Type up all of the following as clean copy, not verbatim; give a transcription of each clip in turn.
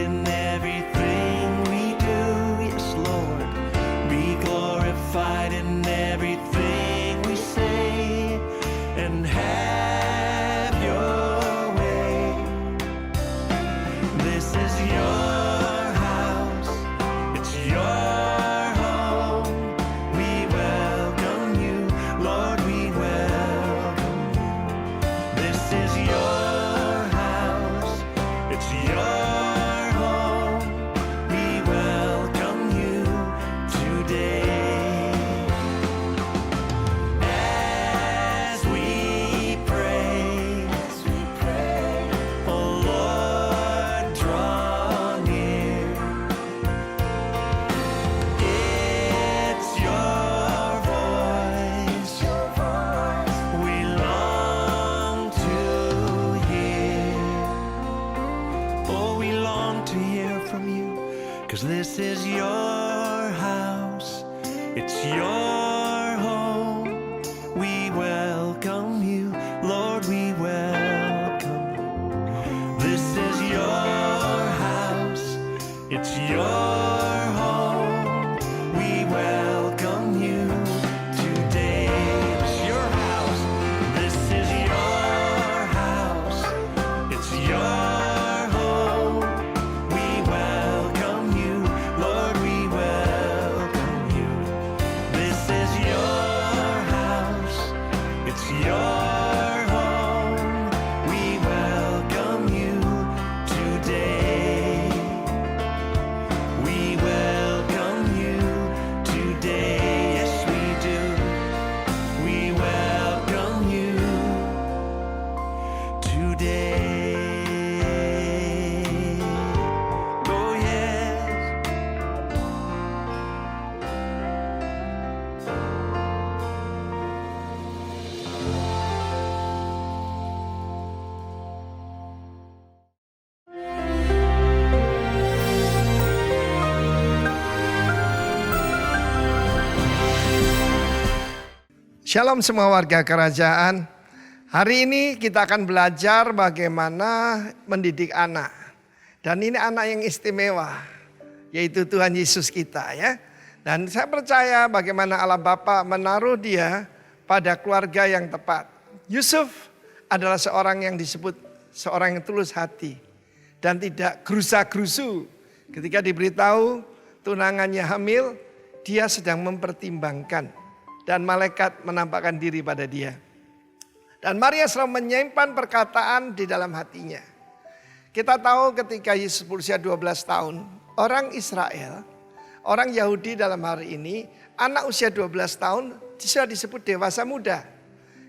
in everything we do. Yes, Lord, be glorified in everything we say, and have your way. This is your house, it's your home. We welcome you, Lord, we welcome you. This is your house, it's your home. We welcome you today. As we pray, oh Lord, draw near. It's your voice we long to hear. Oh, we long to hear from you, 'cause this is your house, it's your home. We welcome you, Lord, we welcome. This is your house, it's your home. We welcome you today. It's your house, this is your house, it's your home. We welcome you, Lord, we welcome you. This is your house, it's your home. We welcome you today. We welcome you today. Yes, we do. We welcome you today. Oh, yes. Shalom semua warga kerajaan. Hari ini kita akan belajar bagaimana mendidik anak. Dan ini anak yang istimewa, yaitu Tuhan Yesus kita ya. Dan saya percaya bagaimana Allah Bapa menaruh dia pada keluarga yang tepat. Yusuf adalah seorang yang disebut seorang yang tulus hati dan tidak gerusa-gerusu. Ketika diberitahu tunangannya hamil, dia sedang mempertimbangkan. Dan malaikat menampakkan diri pada dia. Dan Maria selalu menyimpan perkataan di dalam hatinya. Kita tahu ketika Yesus berusia 12 tahun, orang Israel, orang Yahudi dalam hari ini, anak usia 12 tahun sudah disebut dewasa muda.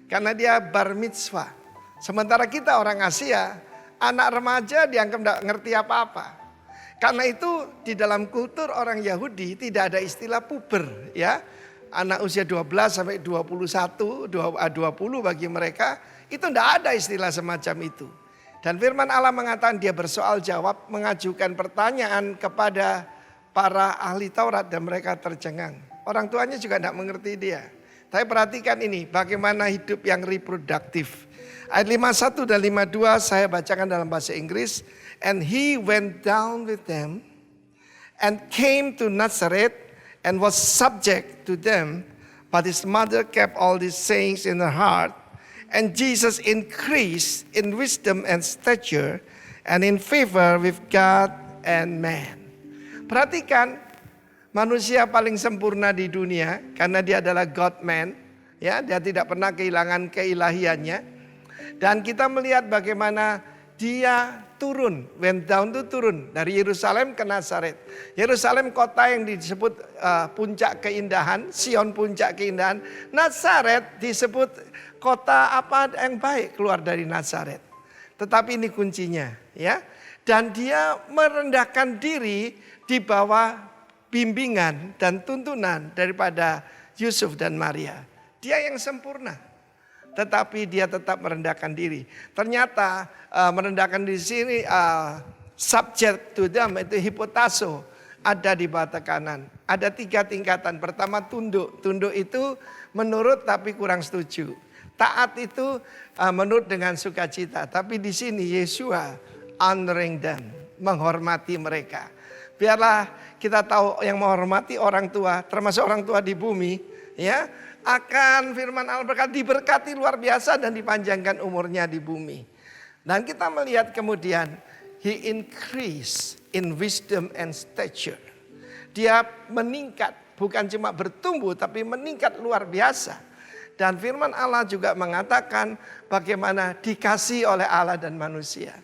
Karena dia bar mitzvah. Sementara kita orang Asia, anak remaja dianggap tidak ngerti apa-apa. Karena itu di dalam kultur orang Yahudi tidak ada istilah puber ya. Anak usia 12 sampai 21, 20 bagi mereka itu tidak ada istilah semacam itu. Dan firman Allah mengatakan dia bersoal jawab, mengajukan pertanyaan kepada para ahli Taurat dan mereka tercengang. Orang tuanya juga tidak mengerti dia. Tapi perhatikan ini bagaimana hidup yang reproduktif. Ayat 51 dan 52 saya bacakan dalam bahasa Inggris. And he went down with them and came to Nazareth and was subject to them, but his mother kept all these sayings in her heart. And Jesus increased in wisdom and stature and in favor with God and man. Perhatikan, manusia paling sempurna di dunia karena dia adalah God man, ya, dia tidak pernah kehilangan keilahiannya. Dan kita melihat bagaimana dia turun, went down itu turun dari Yerusalem ke Nazaret. Yerusalem kota yang disebut puncak keindahan, Sion puncak keindahan. Nazaret disebut kota apa yang baik keluar dari Nazaret. Tetapi ini kuncinya ya. Dan dia merendahkan diri di bawah bimbingan dan tuntunan daripada Yusuf dan Maria. Dia yang sempurna. Tetapi dia tetap merendahkan diri. Ternyata merendahkan di sini subject to them itu hipotaso ada di bawah tekanan. Ada 3 tingkatan. Pertama tunduk. Tunduk itu menurut tapi kurang setuju. Taat itu menurut dengan sukacita. Tapi di sini Yeshua honoring them. menghormati mereka. Biarlah kita tahu yang menghormati orang tua, termasuk orang tua di bumi, ya, akan firman Allah berkata diberkati luar biasa dan dipanjangkan umurnya di bumi. Dan kita melihat kemudian he increase in wisdom and stature. Dia meningkat, bukan cuma bertumbuh tapi meningkat luar biasa. Dan firman Allah juga mengatakan bagaimana dikasihi oleh Allah dan manusia.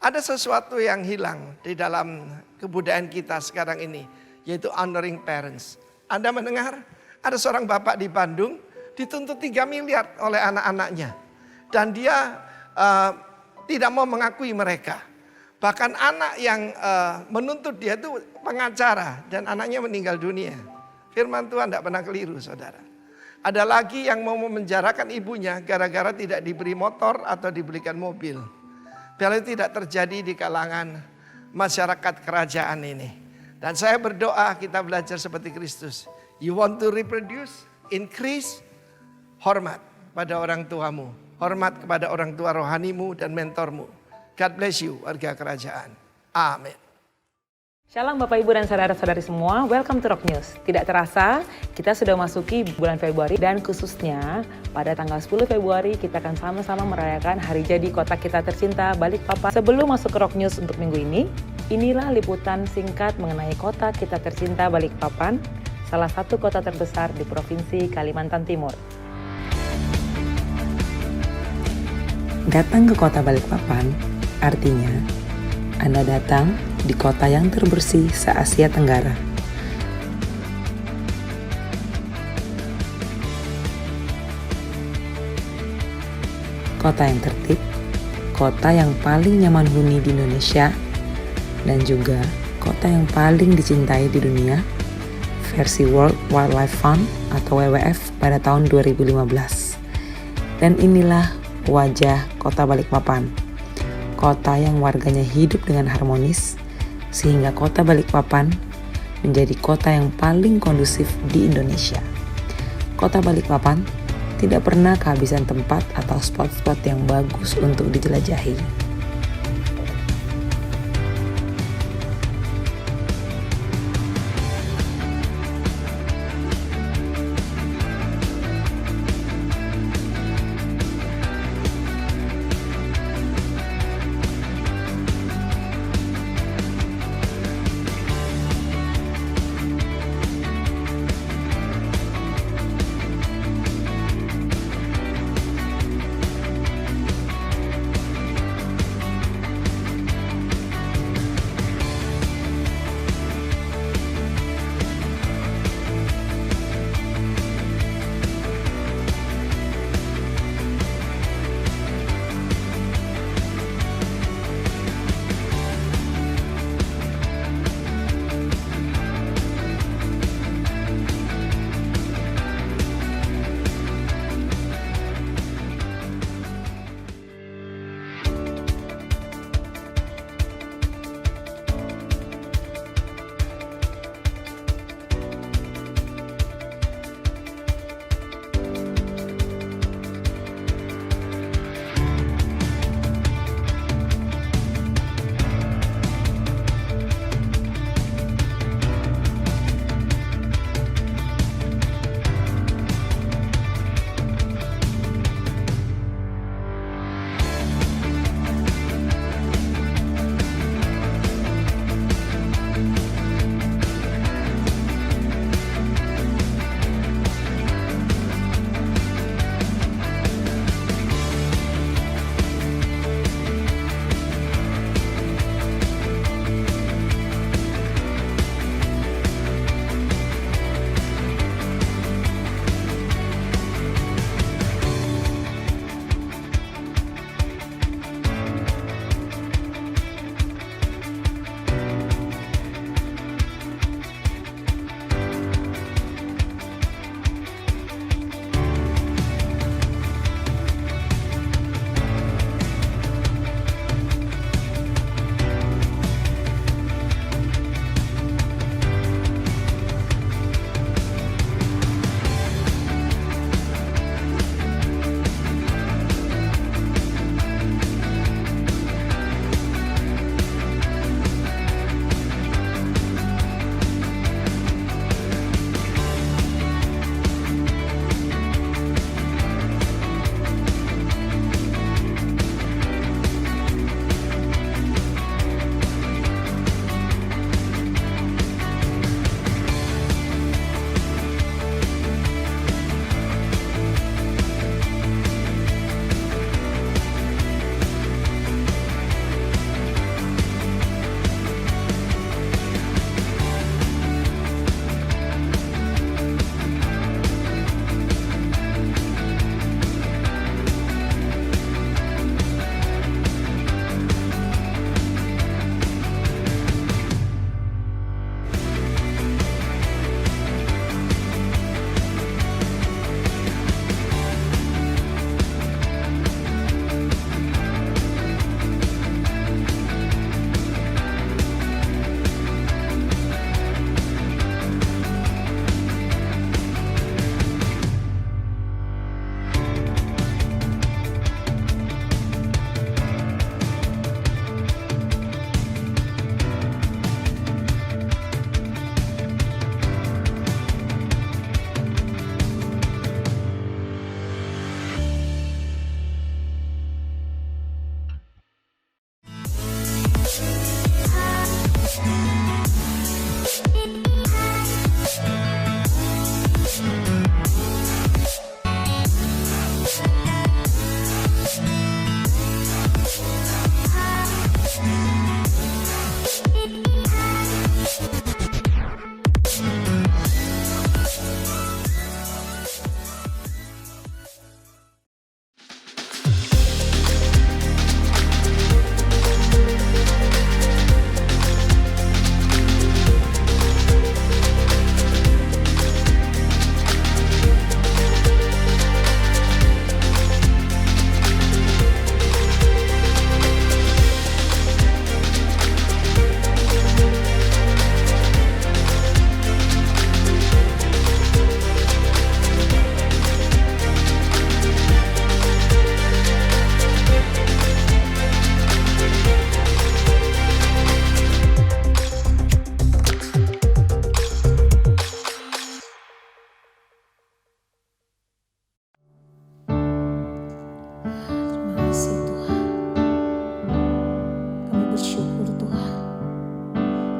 Ada sesuatu yang hilang di dalam kebudayaan kita sekarang ini, yaitu honoring parents. Anda mendengar ada seorang bapak di Bandung dituntut 3 miliar oleh anak-anaknya. Dan dia tidak mau mengakui mereka. Bahkan anak yang menuntut dia itu pengacara dan anaknya meninggal dunia. Firman Tuhan tidak pernah keliru, saudara. Ada lagi yang mau memenjarakan ibunya gara-gara tidak diberi motor atau dibelikan mobil. Biarlah itu tidak terjadi di kalangan masyarakat kerajaan ini. Dan saya berdoa kita belajar seperti Kristus. You want to reproduce, increase, hormat pada orang tuamu. Hormat kepada orang tua rohanimu dan mentormu. God bless you, warga kerajaan. Amin. Shalom Bapak Ibu dan saudara-saudari semua, welcome to Rock News. Tidak terasa, kita sudah masuki bulan Februari dan khususnya pada tanggal 10 Februari kita akan sama-sama merayakan hari jadi kota kita tercinta Balikpapan. Sebelum masuk ke Rock News untuk minggu ini, inilah liputan singkat mengenai kota kita tercinta Balikpapan, salah satu kota terbesar di Provinsi Kalimantan Timur. Datang ke kota Balikpapan artinya Anda datang di kota yang terbersih se-Asia Tenggara. Kota yang tertib, kota yang paling nyaman huni di Indonesia, dan juga kota yang paling dicintai di dunia versi World Wildlife Fund atau WWF pada tahun 2015. Dan inilah wajah kota Balikpapan, kota yang warganya hidup dengan harmonis, sehingga kota Balikpapan menjadi kota yang paling kondusif di Indonesia. Kota Balikpapan tidak pernah kehabisan tempat atau spot-spot yang bagus untuk dijelajahi.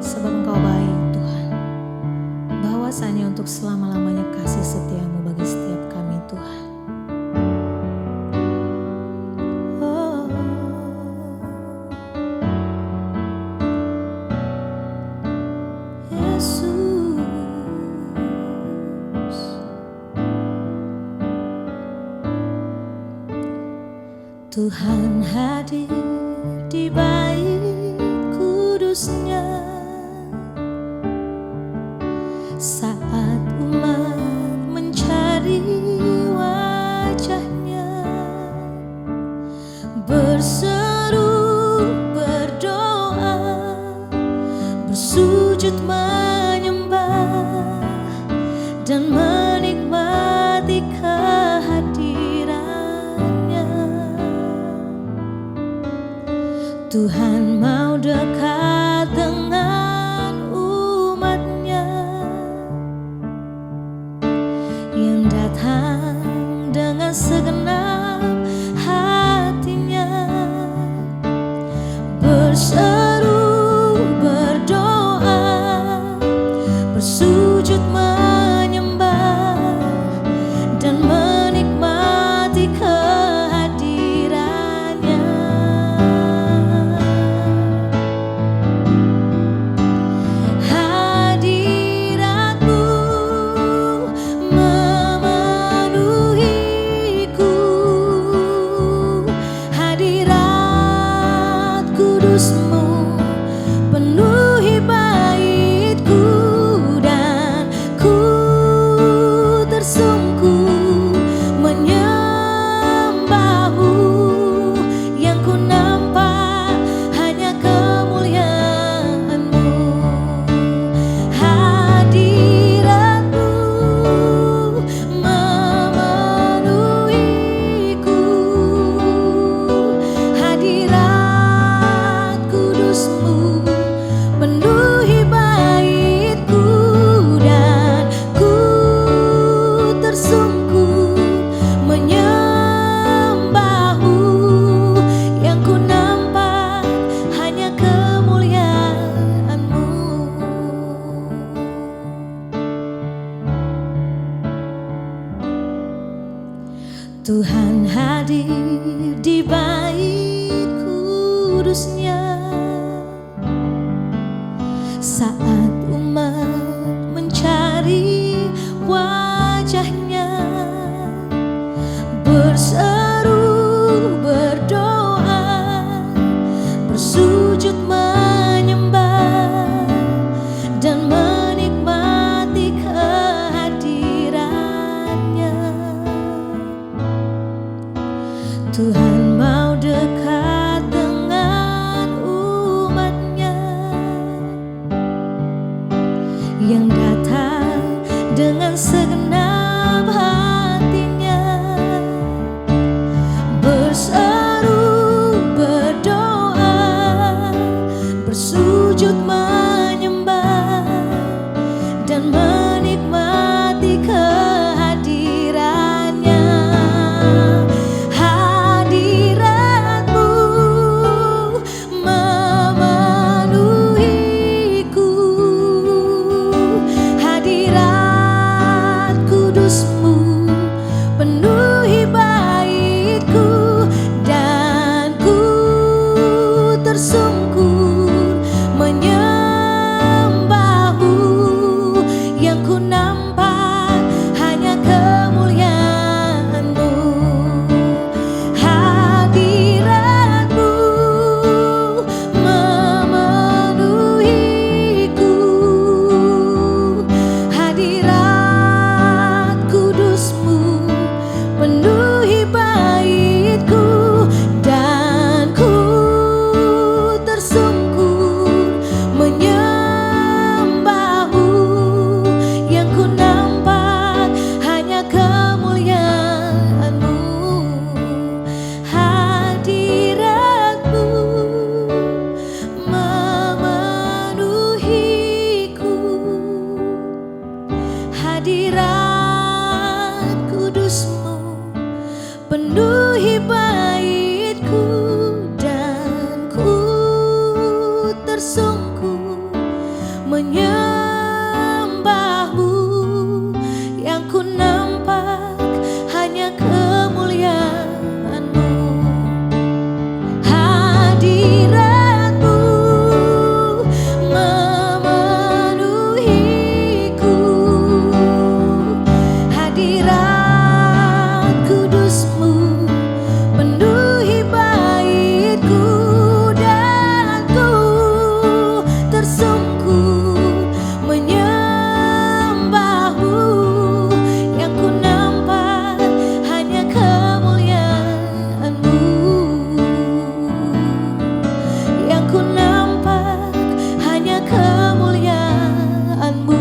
sebab Engkau baik Tuhan. Bahwasanya untuk selama-lamanya kasih setiamu bagi setiap kami Tuhan. Oh. Yesus, Tuhan hadir di bait kudusnya saat umat mencari wajahnya, berseru, berdoa, bersujud menyembah dan menikmati kehadirannya. Tuhan mau dekat dengan umatnya yang datang dengan segenap hatinya, berseru, berdoa, bersujud menyembah dan menikmati kehadirannya. Hadiratmu memenuhiku, hadirat kudusmu penuhi baitku, dan ku tersungkur menyembahmu. Yang ku nampak hanya kemuliaanmu. Hadiratmu memenuhiku, hadirat kudusmu penuhi baitku, dan ku tersungkur menyembahmu. Yang ku nampak hanya kemuliaanmu. Tuhan hadir di bait kudusnya saat umat mencari wajahnya, berseru, berdoa, bersujud menyembah dan menikmati kehadirannya. Tuhan mau dekat dengan umatnya yang datang dengan segenap hatinya, berseru, berdoa, bersujud menyembah dan menikmati kehadirannya. Hadiratmu memenuhiku, menyembahmu, yang ku nampak hanya kemuliaan-Mu. Hadirat-Mu memenuhiku, hadirat kudus-Mu penuhi baitku, dan ku tersungkur menyembahmu, yang ku nampak hanya kemuliaan-Mu, yang ku nampak hanya kemuliaan-Mu,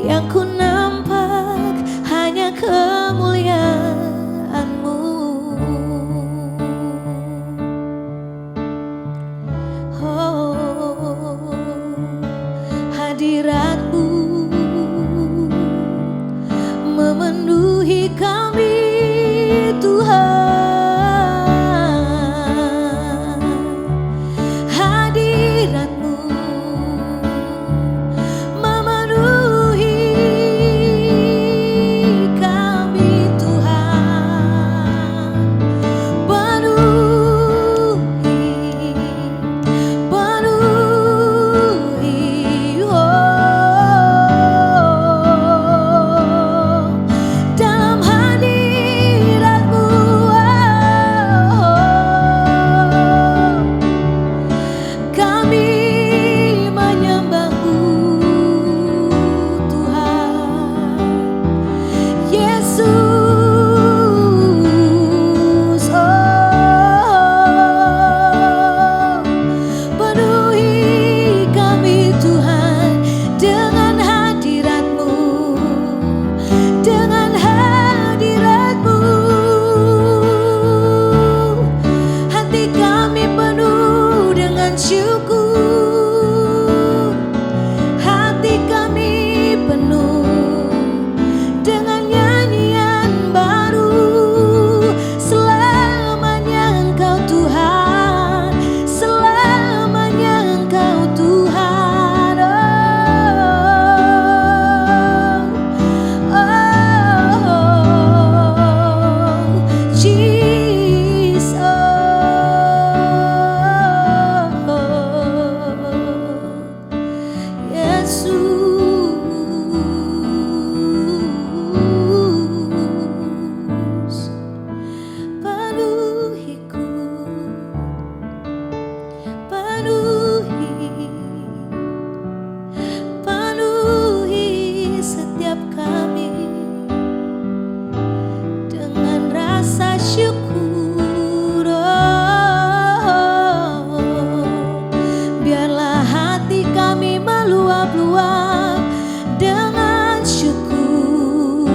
yang ku nampak hanya kemuliaan-Mu. Oh, hadirat-Mu memenuhi kami, Tuhan. Hadirat-Mu memenuhi kami, Tuhan. Penuhi, oh, dalam hadirat-Mu, kami menyembah-Mu, Tuhan Yesus. Oh, penuhi kami, Tuhan, dengan hadirat-Mu, dengan hadirat-Mu. Hati kami penuh dengan syukur, hati kami penuh dengan nyanyian baru. Selamanya Engkau Tuhan, selamanya Engkau Tuhan. Oh, Jesus. Yesus, penuhiku, penuhi setiap kami dengan rasa syukur. Oh, biarlah hati kami meluap-luap dengan syukur,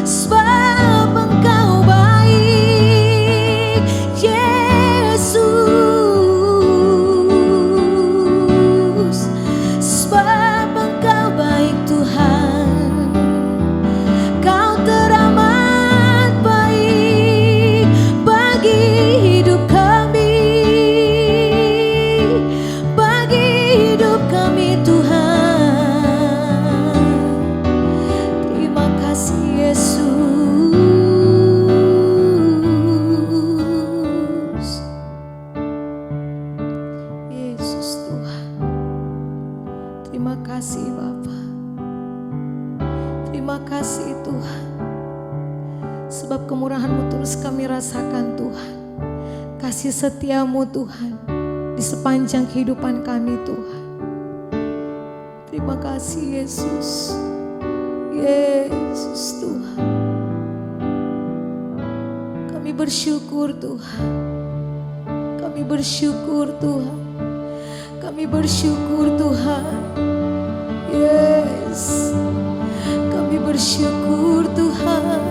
sebab Engkau baik, Yesus. Sebab Engkau baik, Tuhan, Kau teramat baik bagi hidup kami, bagi hidup kami, Tuhan. Terima kasih, Yesus. Yesus, Tuhan. Terima kasih, Bapa. Terima kasih, Tuhan. Sebab kemurahan-Mu terus kami rasakan, Tuhan. Kasih setia-Mu, Tuhan, di sepanjang kehidupan kami, Tuhan. Terima kasih, Yesus. Yesus, Tuhan. Kami bersyukur, Tuhan. Kami bersyukur, Tuhan. Kami bersyukur, Tuhan. Yes. Kami bersyukur, Tuhan.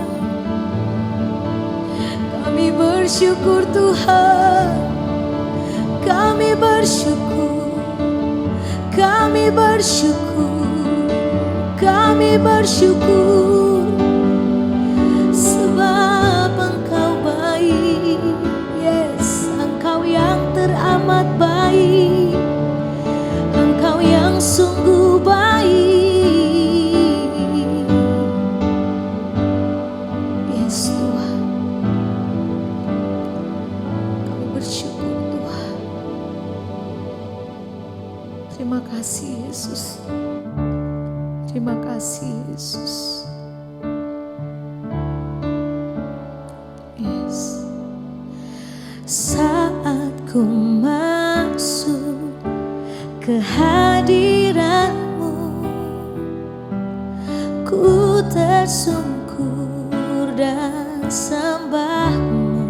Kami bersyukur, Tuhan. Kami bersyukur. Kami bersyukur. Kami bersyukur. Sebab Engkau baik. Yes, Engkau yang teramat baik. Terima kasih Yesus. Terima kasih Yesus. Yes. Saat ku masuk ke hadirat-Mu, ku tersungkur dan sembah-Mu.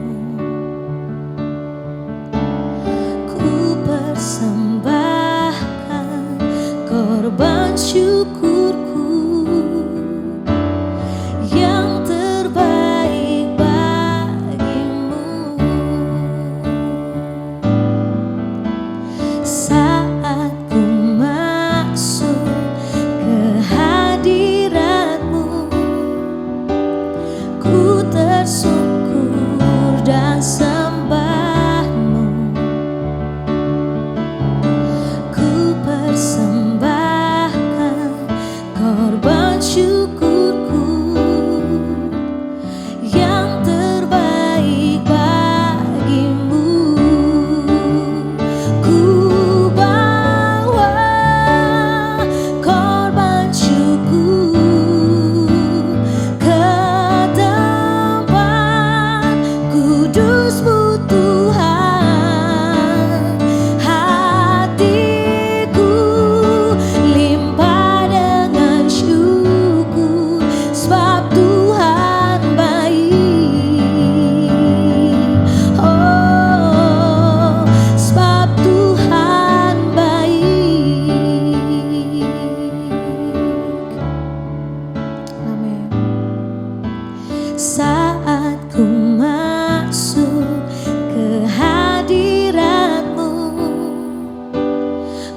Ku persembahkan korban syukurku yang terbaik bagimu. Saat ku masuk ke hadirat-Mu, ku tersungkur dan sembah-Mu. Ku persembahkan korban syukurku yang terbaik bagimu. Ku bawa korban syukur ke tempat kudus-Mu Tuhan. Hatiku limpah dengan syukur, sebab Tuhan baik. Oh, sebab Tuhan baik. Amin. Saat ku masuk ke hadirat-Mu,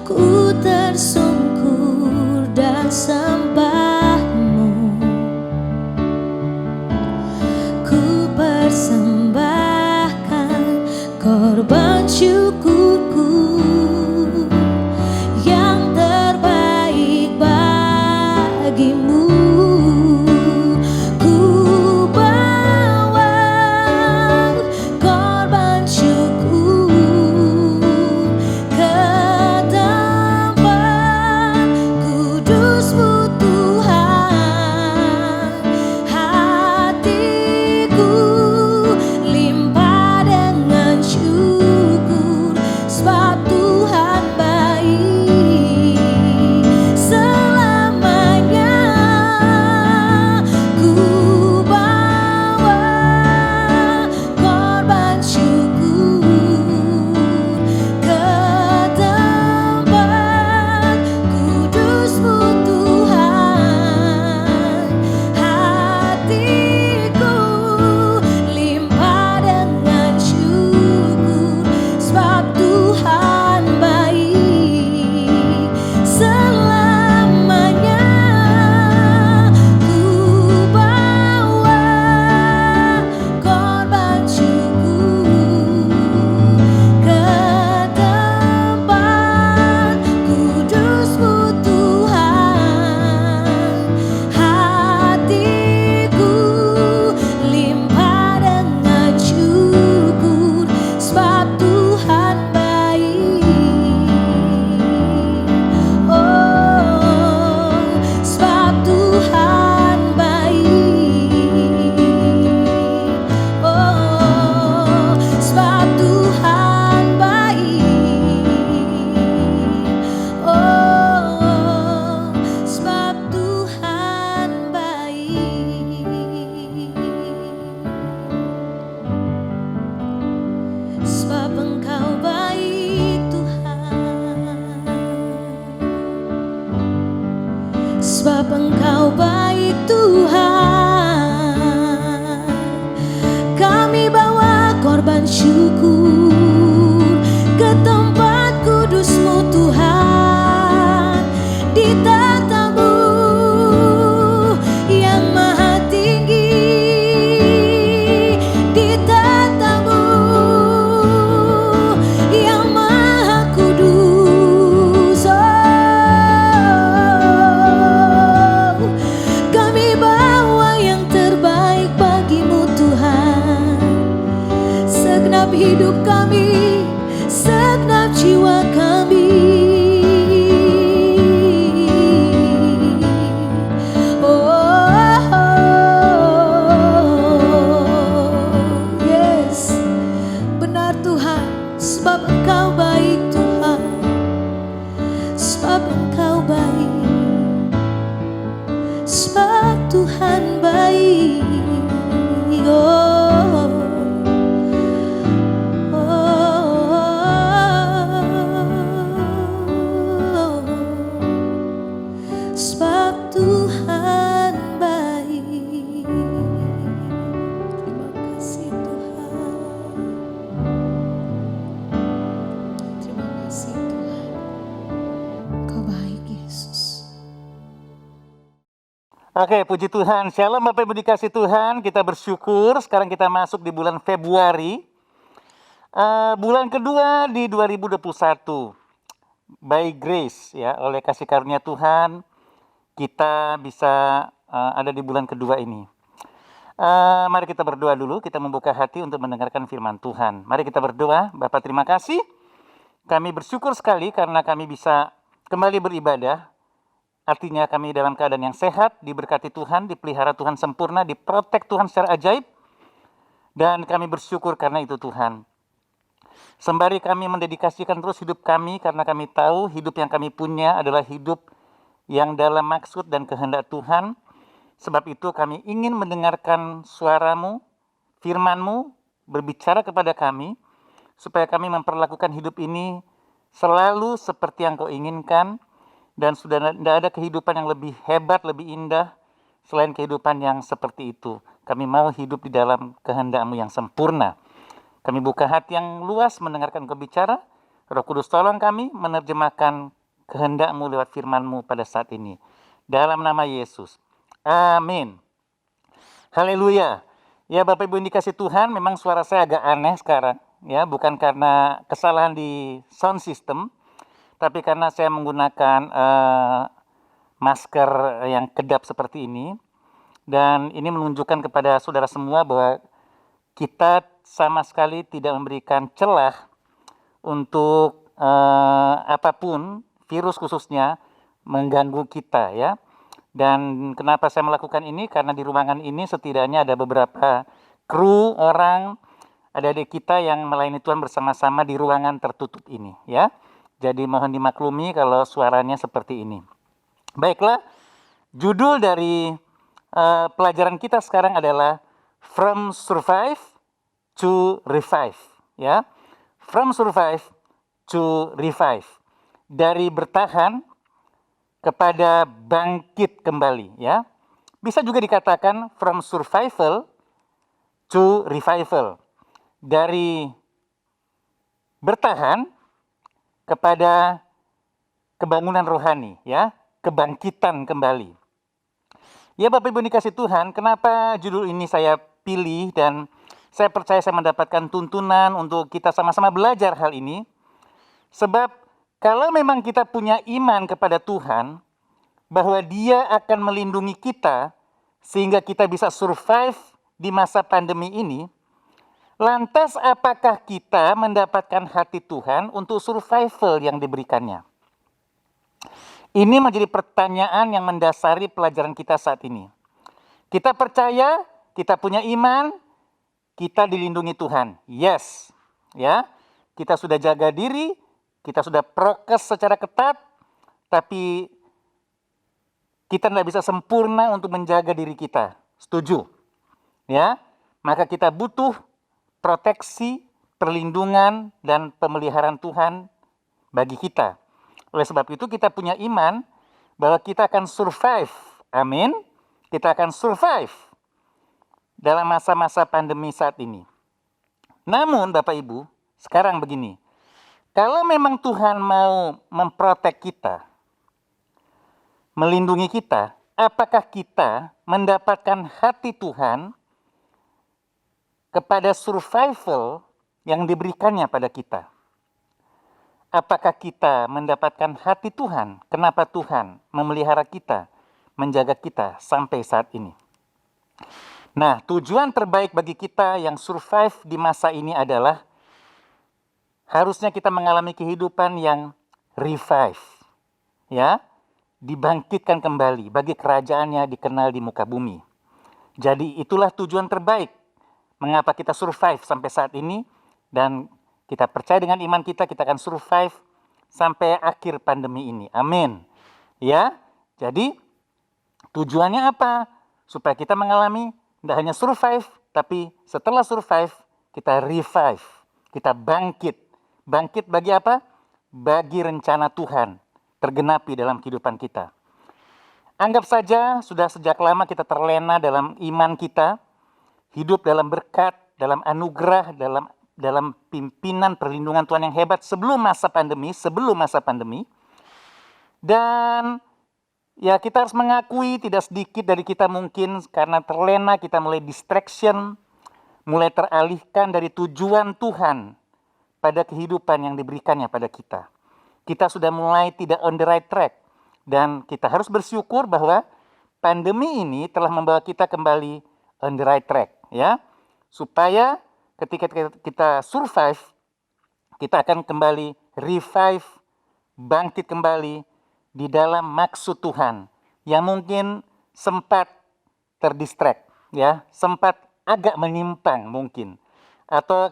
ku tersungkur dan sembah-Mu. Ku persembahkan korban syukurku yang terbaik bagimu. Ku bawa korban syukur ke tempat kudus-Mu Oke, puji Tuhan. Shalom Bapak Ibu dikasih Tuhan. Kita bersyukur sekarang kita masuk di bulan Februari. Bulan kedua di 2021. By grace ya, oleh kasih karunia Tuhan kita bisa ada di bulan kedua ini. Mari kita berdoa dulu, kita membuka hati untuk mendengarkan firman Tuhan. Mari kita berdoa. Bapak terima kasih. Kami bersyukur sekali karena kami bisa kembali beribadah. Artinya kami dalam keadaan yang sehat, diberkati Tuhan, dipelihara Tuhan sempurna, diprotek Tuhan secara ajaib. Dan kami bersyukur karena itu Tuhan. Sembari kami mendedikasikan terus hidup kami karena kami tahu hidup yang kami punya adalah hidup yang dalam maksud dan kehendak Tuhan. Sebab itu kami ingin mendengarkan suara-Mu, firman-Mu, berbicara kepada kami, supaya kami memperlakukan hidup ini selalu seperti yang Kau inginkan, dan sudah tidak ada kehidupan yang lebih hebat, lebih indah, selain kehidupan yang seperti itu. Kami mau hidup di dalam kehendak-Mu yang sempurna. Kami buka hati yang luas mendengarkan Kau bicara. Roh Kudus tolong kami menerjemahkan kehendak-Mu lewat firman-Mu pada saat ini. Dalam nama Yesus. Amin. Haleluya. Ya Bapak Ibu yang dikasih Tuhan, memang suara saya agak aneh sekarang. Ya, bukan karena kesalahan di sound system, tapi karena saya menggunakan masker yang kedap seperti ini. Dan ini menunjukkan kepada saudara semua bahwa kita sama sekali tidak memberikan celah untuk apapun, virus khususnya, mengganggu kita ya. Dan kenapa saya melakukan ini? Karena di ruangan ini setidaknya ada beberapa kru orang, adik-adik kita yang melayani Tuhan bersama-sama di ruangan tertutup ini ya. Jadi mohon dimaklumi kalau suaranya seperti ini. Baiklah, judul dari pelajaran kita sekarang adalah From Survive to Revive ya. From Survive to Revive. Dari bertahan kepada bangkit kembali ya. Bisa juga dikatakan from survival to revival. Dari bertahan kepada kebangunan rohani ya, kebangkitan kembali. Ya Bapak Ibu dikasih Tuhan, kenapa judul ini saya pilih dan saya percaya saya mendapatkan tuntunan untuk kita sama-sama belajar hal ini. Sebab kalau memang kita punya iman kepada Tuhan, bahwa Dia akan melindungi kita, sehingga kita bisa survive di masa pandemi ini, lantas apakah kita mendapatkan hati Tuhan untuk survival yang diberikannya? Ini menjadi pertanyaan yang mendasari pelajaran kita saat ini. Kita percaya, kita punya iman, kita dilindungi Tuhan. Yes, ya, kita sudah jaga diri, kita sudah prokes secara ketat, tapi kita tidak bisa sempurna untuk menjaga diri kita. Setuju? Ya, maka kita butuh proteksi, perlindungan, dan pemeliharaan Tuhan bagi kita. Oleh sebab itu kita punya iman bahwa kita akan survive. Amin. Kita akan survive dalam masa-masa pandemi saat ini. Namun Bapak Ibu, sekarang begini. Kalau memang Tuhan mau memprotek kita, melindungi kita, apakah kita mendapatkan hati Tuhan kepada survival yang diberikannya pada kita? Apakah kita mendapatkan hati Tuhan? Kenapa Tuhan memelihara kita, menjaga kita sampai saat ini? Nah, tujuan terbaik bagi kita yang survive di masa ini adalah harusnya kita mengalami kehidupan yang revive, ya, dibangkitkan kembali bagi kerajaannya dikenal di muka bumi. Jadi itulah tujuan terbaik mengapa kita survive sampai saat ini, dan kita percaya dengan iman kita akan survive sampai akhir pandemi ini. Amin. Ya, jadi tujuannya apa? Supaya kita mengalami tidak hanya survive, tapi setelah survive kita revive, kita bangkit. Bangkit bagi apa? Bagi rencana Tuhan tergenapi dalam kehidupan kita. Anggap saja sudah sejak lama kita terlena dalam iman kita, hidup dalam berkat, dalam anugerah, dalam pimpinan perlindungan Tuhan yang hebat sebelum masa pandemi. Dan Ya, kita harus mengakui tidak sedikit dari kita mungkin karena terlena, kita mulai distraction, mulai teralihkan dari tujuan Tuhan pada kehidupan yang diberikannya pada kita. Kita sudah mulai tidak on the right track. Dan kita harus bersyukur bahwa pandemi ini telah membawa kita kembali on the right track. Ya, supaya ketika kita survive, kita akan kembali revive, bangkit kembali di dalam maksud Tuhan yang mungkin sempat terdistract, ya, sempat agak menyimpang mungkin, atau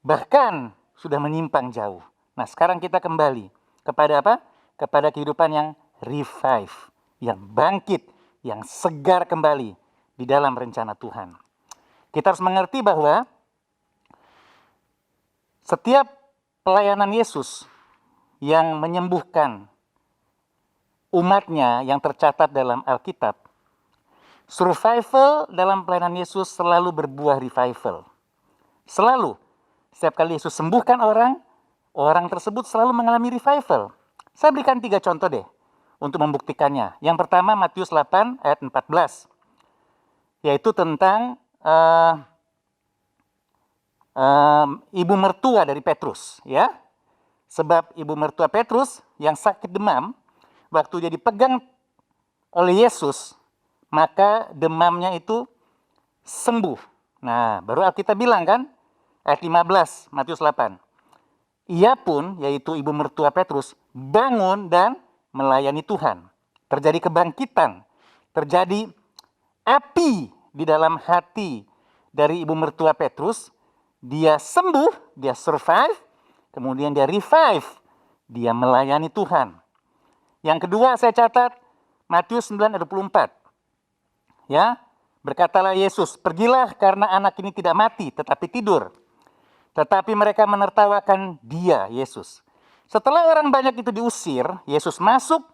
bahkan sudah menyimpang jauh. Nah, sekarang kita kembali kepada apa? Kepada kehidupan yang revive, yang bangkit, yang segar kembali di dalam rencana Tuhan. Kita harus mengerti bahwa setiap pelayanan Yesus yang menyembuhkan umatnya yang tercatat dalam Alkitab, survival dalam pelayanan Yesus selalu berbuah revival. Selalu. Setiap kali Yesus sembuhkan orang, orang tersebut selalu mengalami revival. Saya berikan 3 contoh deh untuk membuktikannya. Yang pertama Matius 8 ayat 14. Yaitu tentang ibu mertua dari Petrus, ya. Sebab ibu mertua Petrus yang sakit demam, waktu dia dipegang oleh Yesus, maka demamnya itu sembuh. Nah, baru Alkitab bilang kan, ayat 15, Matius 8. Ia pun, yaitu ibu mertua Petrus, bangun dan melayani Tuhan. Terjadi kebangkitan, terjadi api di dalam hati dari ibu mertua Petrus. Dia sembuh, dia survive, kemudian dia revive, dia melayani Tuhan. Yang kedua saya catat Matius 9 ayat 24. Ya, berkatalah Yesus, "Pergilah karena anak ini tidak mati tetapi tidur." Tetapi mereka menertawakan dia, Yesus. Setelah orang banyak itu diusir, Yesus masuk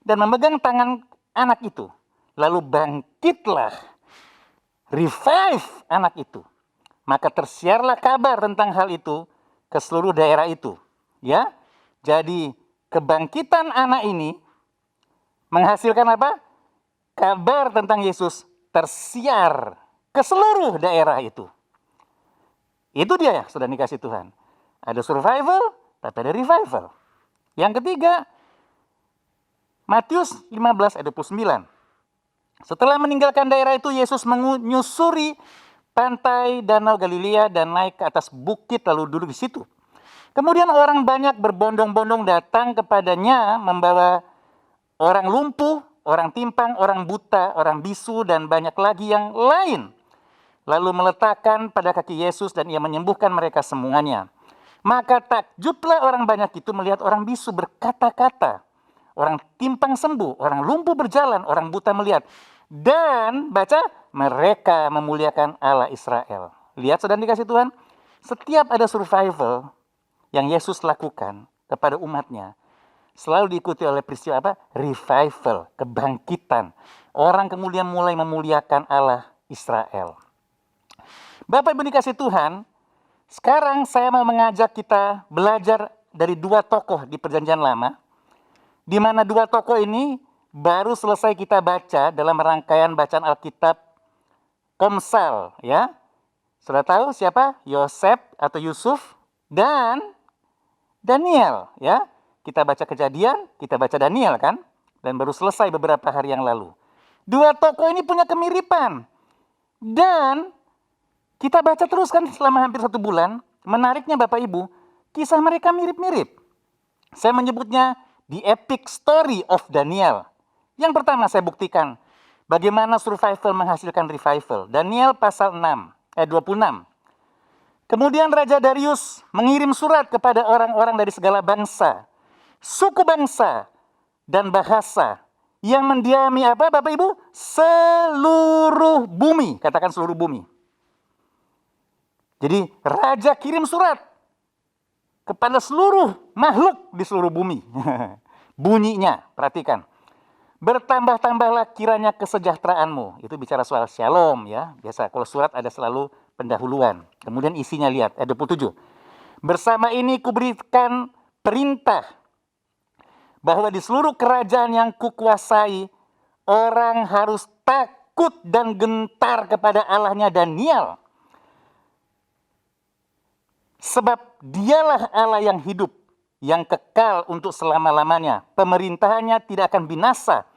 dan memegang tangan anak itu. Lalu bangkitlah, revive anak itu. Maka tersiarlah kabar tentang hal itu ke seluruh daerah itu. Ya, jadi kebangkitan anak ini menghasilkan apa? Kabar tentang Yesus tersiar ke seluruh daerah itu. Itu dia ya, sudah dikasih Tuhan. Ada survival, tapi ada revival. Yang ketiga, Matius 15 ayat 29. Setelah meninggalkan daerah itu, Yesus menyusuri pantai Danau Galilea dan naik ke atas bukit lalu duduk di situ. Kemudian orang banyak berbondong-bondong datang kepadanya membawa orang lumpuh, orang timpang, orang buta, orang bisu, dan banyak lagi yang lain. Lalu meletakkan pada kaki Yesus dan ia menyembuhkan mereka semuanya. Maka takjublah orang banyak itu melihat orang bisu berkata-kata. Orang timpang sembuh, orang lumpuh berjalan, orang buta melihat. Dan baca, mereka memuliakan Allah Israel. Lihat saudara dikasih Tuhan, setiap ada survival yang Yesus lakukan kepada umatnya, selalu diikuti oleh peristiwa apa? Revival, kebangkitan. Orang kemudian mulai memuliakan Allah Israel. Bapak Ibu dikasih Tuhan, sekarang saya mau mengajak kita belajar dari 2 tokoh di Perjanjian Lama, di mana 2 tokoh ini baru selesai kita baca dalam rangkaian bacaan Alkitab Komsal, ya. Sudah tahu siapa? Yosef atau Yusuf dan Daniel, ya. Kita baca Kejadian, kita baca Daniel kan, dan baru selesai beberapa hari yang lalu. 2 tokoh ini punya kemiripan. Dan kita baca terus kan selama hampir 1 bulan. Menariknya Bapak Ibu, kisah mereka mirip-mirip. Saya menyebutnya the epic story of Daniel. Yang pertama saya buktikan bagaimana survival menghasilkan revival. Daniel pasal 26. Kemudian Raja Darius mengirim surat kepada orang-orang dari segala bangsa, suku bangsa, dan bahasa yang mendiami apa Bapak Ibu? Seluruh bumi. Katakan seluruh bumi. Jadi raja kirim surat kepada seluruh makhluk di seluruh bumi. Bunyinya, perhatikan. Bertambah-tambahlah kiranya kesejahteraanmu. Itu bicara soal shalom ya. Biasa kalau surat ada selalu pendahuluan. Kemudian isinya lihat, ayat 27. Bersama ini kuberikan perintah bahwa di seluruh kerajaan yang kukuasai, orang harus takut dan gentar kepada Allahnya Daniel. Sebab dialah Allah yang hidup, yang kekal untuk selama-lamanya. Pemerintahannya tidak akan binasa,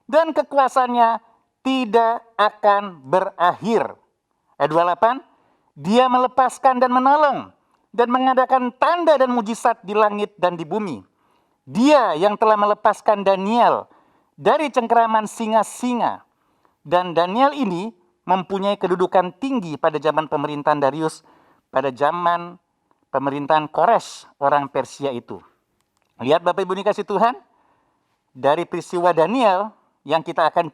dan kekuasaannya tidak akan berakhir. Ayat 28, dia melepaskan dan menolong, dan mengadakan tanda dan mujizat di langit dan di bumi. Dia yang telah melepaskan Daniel dari cengkeraman singa-singa. Dan Daniel ini mempunyai kedudukan tinggi pada zaman pemerintahan Darius, pada zaman pemerintahan Kores, orang Persia itu. Lihat Bapak Ibu dikasih Tuhan, dari peristiwa Daniel yang kita akan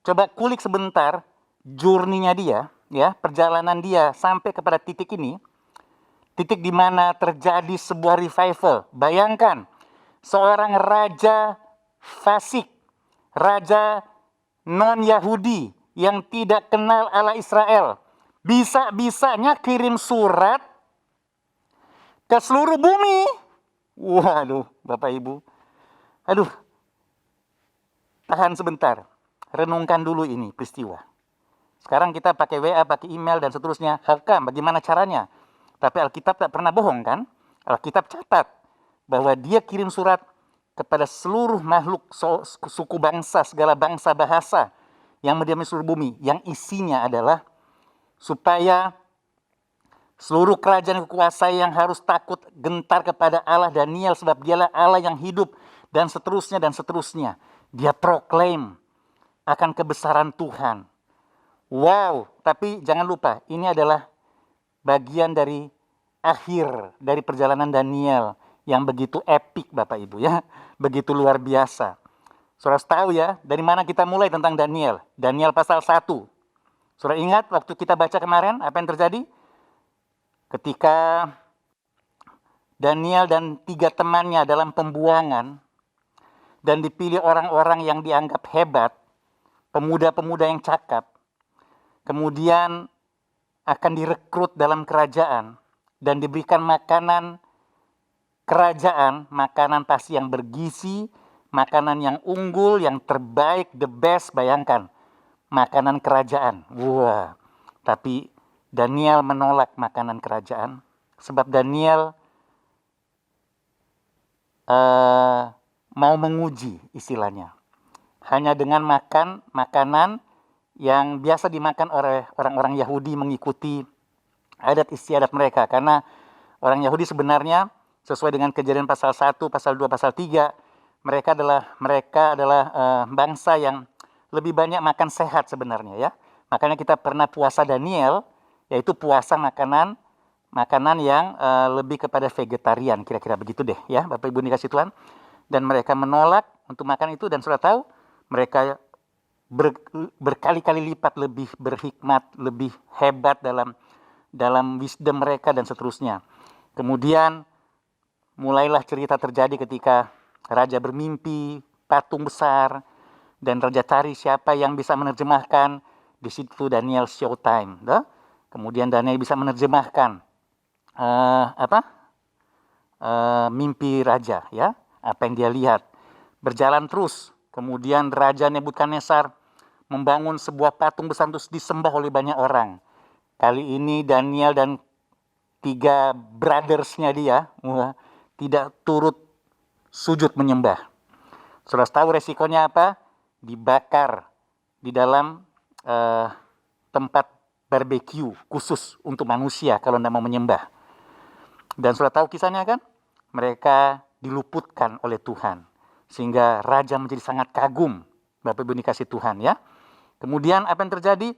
coba kulik sebentar, journey-nya dia, ya, perjalanan dia sampai kepada titik ini, titik di mana terjadi sebuah revival. Bayangkan, seorang raja fasik, raja non-Yahudi yang tidak kenal Allah Israel, bisa-bisanya kirim surat ke seluruh bumi. Waduh, Bapak Ibu. Aduh, tahan sebentar. Renungkan dulu ini peristiwa. Sekarang kita pakai WA, pakai email, dan seterusnya. Hakam, bagaimana caranya? Tapi Alkitab tak pernah bohong kan? Alkitab catat bahwa dia kirim surat kepada seluruh makhluk, suku bangsa, segala bangsa bahasa yang mendiami seluruh bumi. Yang isinya adalah supaya seluruh kerajaan kekuasaan yang harus takut gentar kepada Allah Daniel, sebab dialah Allah yang hidup, dan seterusnya dan seterusnya. Dia proklaim akan kebesaran Tuhan. Wow, tapi jangan lupa, ini adalah bagian dari akhir dari perjalanan Daniel yang begitu epik Bapak Ibu ya, begitu luar biasa. Saudara tahu ya, dari mana kita mulai tentang Daniel? Daniel pasal 1. Saudara ingat waktu kita baca kemarin apa yang terjadi? Ketika Daniel dan 3 temannya dalam pembuangan dan dipilih orang-orang yang dianggap hebat, pemuda-pemuda yang cakap, kemudian akan direkrut dalam kerajaan dan diberikan makanan kerajaan, makanan pasti yang bergizi, makanan yang unggul, yang terbaik, the best. Bayangkan, makanan kerajaan. Wah, tapi Daniel menolak makanan kerajaan, sebab Daniel mau menguji istilahnya. Hanya dengan makan makanan yang biasa dimakan oleh orang-orang Yahudi mengikuti adat istiadat mereka. Karena orang Yahudi sebenarnya sesuai dengan Kejadian pasal 1, pasal 2, pasal 3, mereka adalah bangsa yang lebih banyak makan sehat sebenarnya ya. Makanya kita pernah puasa Daniel, yaitu puasa makanan yang lebih kepada vegetarian, kira-kira begitu deh ya, Bapak Ibu dikasih Tuhan. Dan mereka menolak untuk makan itu, dan sudah tahu mereka berkali-kali lipat lebih berhikmat, lebih hebat dalam wisdom mereka dan seterusnya. Kemudian mulailah cerita terjadi ketika raja bermimpi patung besar, dan raja cari siapa yang bisa menerjemahkan. Di situ Daniel showtime. Kemudian Daniel bisa menerjemahkan mimpi raja, ya, apa yang dia lihat. Berjalan terus. Kemudian Raja Nebukadnezar membangun sebuah patung besar terus disembah oleh banyak orang. Kali ini Daniel dan 3 brothers-nya dia tidak turut sujud menyembah. Saudara tahu resikonya apa? Dibakar di dalam tempat barbecue khusus untuk manusia kalau tidak mau menyembah. Dan saudara tahu kisahnya kan? Mereka diluputkan oleh Tuhan. Sehingga raja menjadi sangat kagum. Bapak Ibu dikasih Tuhan ya. Kemudian apa yang terjadi?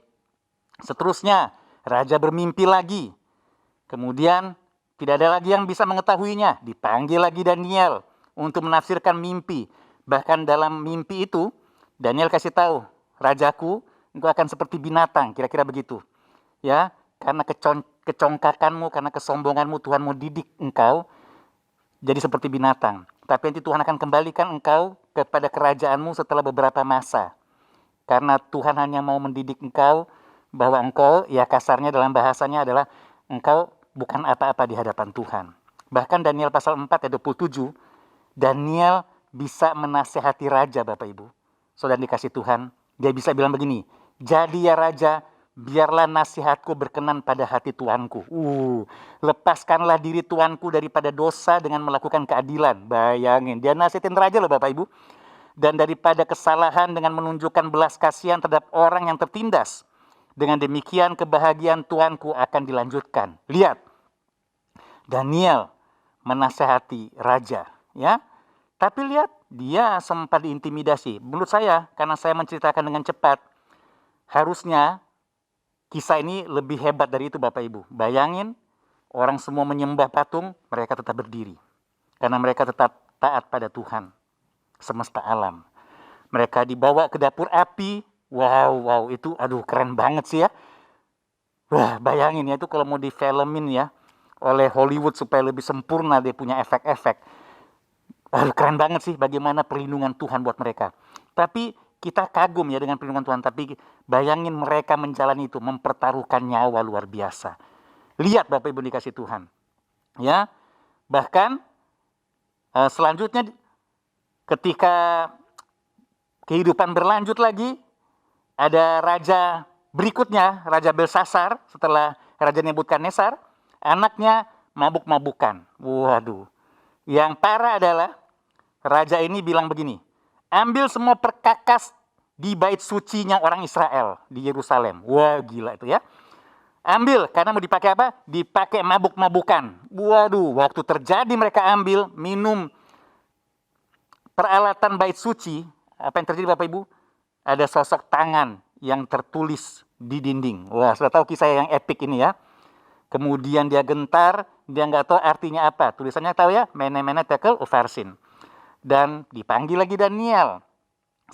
Seterusnya raja bermimpi lagi. Kemudian tidak ada lagi yang bisa mengetahuinya. Dipanggil lagi Daniel untuk menafsirkan mimpi. Bahkan dalam mimpi itu Daniel kasih tahu, rajaku, engkau akan seperti binatang, kira-kira begitu. Ya, karena kecongkakanmu, karena kesombonganmu, Tuhan mau didik engkau jadi seperti binatang. Tapi nanti Tuhan akan kembalikan engkau kepada kerajaanmu setelah beberapa masa. Karena Tuhan hanya mau mendidik engkau bahwa engkau, ya kasarnya dalam bahasanya adalah engkau bukan apa-apa di hadapan Tuhan. Bahkan Daniel pasal 4 ayat 27, Daniel bisa menasehati raja, Bapak Ibu. Saudara dikasih Tuhan, dia bisa bilang begini, jadi ya raja, biarlah nasihatku berkenan pada hati tuanku. Lepaskanlah diri tuanku daripada dosa dengan melakukan keadilan. Bayangin, dia nasihatin raja loh Bapak Ibu. Dan daripada kesalahan dengan menunjukkan belas kasihan terhadap orang yang tertindas. Dengan demikian kebahagiaan tuanku akan dilanjutkan. Lihat, Daniel menasehati raja, ya. Tapi lihat, dia sempat diintimidasi. Menurut saya, karena saya menceritakan dengan cepat, harusnya kisah ini lebih hebat dari itu Bapak Ibu. Bayangin, orang semua menyembah patung, mereka tetap berdiri. Karena mereka tetap taat pada Tuhan semesta alam. Mereka dibawa ke dapur api. Wow, itu keren banget sih ya. Wah, bayangin ya, itu kalau mau difilmin ya oleh Hollywood supaya lebih sempurna dia punya efek-efek. Keren banget sih bagaimana perlindungan Tuhan buat mereka. Tapi kita kagum ya dengan perlindungan Tuhan. Tapi bayangin mereka menjalani itu, mempertaruhkan nyawa luar biasa. Lihat Bapak Ibu dikasih Tuhan. Ya, bahkan selanjutnya ketika kehidupan berlanjut lagi, ada raja berikutnya, Raja Belsasar, setelah Raja Nebukadnezar, anaknya mabuk-mabukan. Waduh. Yang parah adalah raja ini bilang begini, ambil semua perkakas di bait sucinya orang Israel di Yerusalem. Wah, gila itu ya. Ambil, karena mau dipakai apa? Dipakai mabuk-mabukan. Waduh, waktu terjadi mereka ambil, minum peralatan bait suci, apa yang terjadi Bapak Ibu? Ada sosok tangan yang tertulis di dinding. Wah, sudah tahu kisah yang epik ini ya. Kemudian dia gentar, dia nggak tahu artinya apa. Tulisannya tahu ya, Mene Mene Tekel Ufarsin. Dan dipanggil lagi Daniel.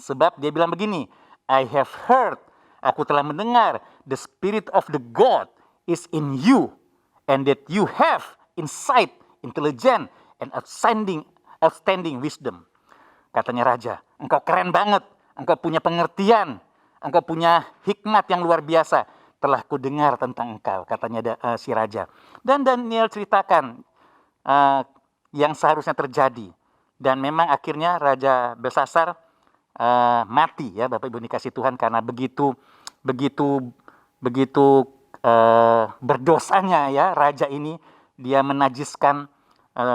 Sebab dia bilang begini, I have heard, aku telah mendengar, the spirit of the God is in you, and that you have insight, intelligence, and outstanding wisdom. Katanya raja, engkau keren banget, engkau punya pengertian, engkau punya hikmat yang luar biasa. Telah ku dengar tentang engkau, katanya si raja. Dan Daniel ceritakan yang seharusnya terjadi. Dan memang akhirnya Raja Belsasar mati ya Bapak Ibu dikasih Tuhan, karena begitu berdosanya ya raja ini, dia menajiskan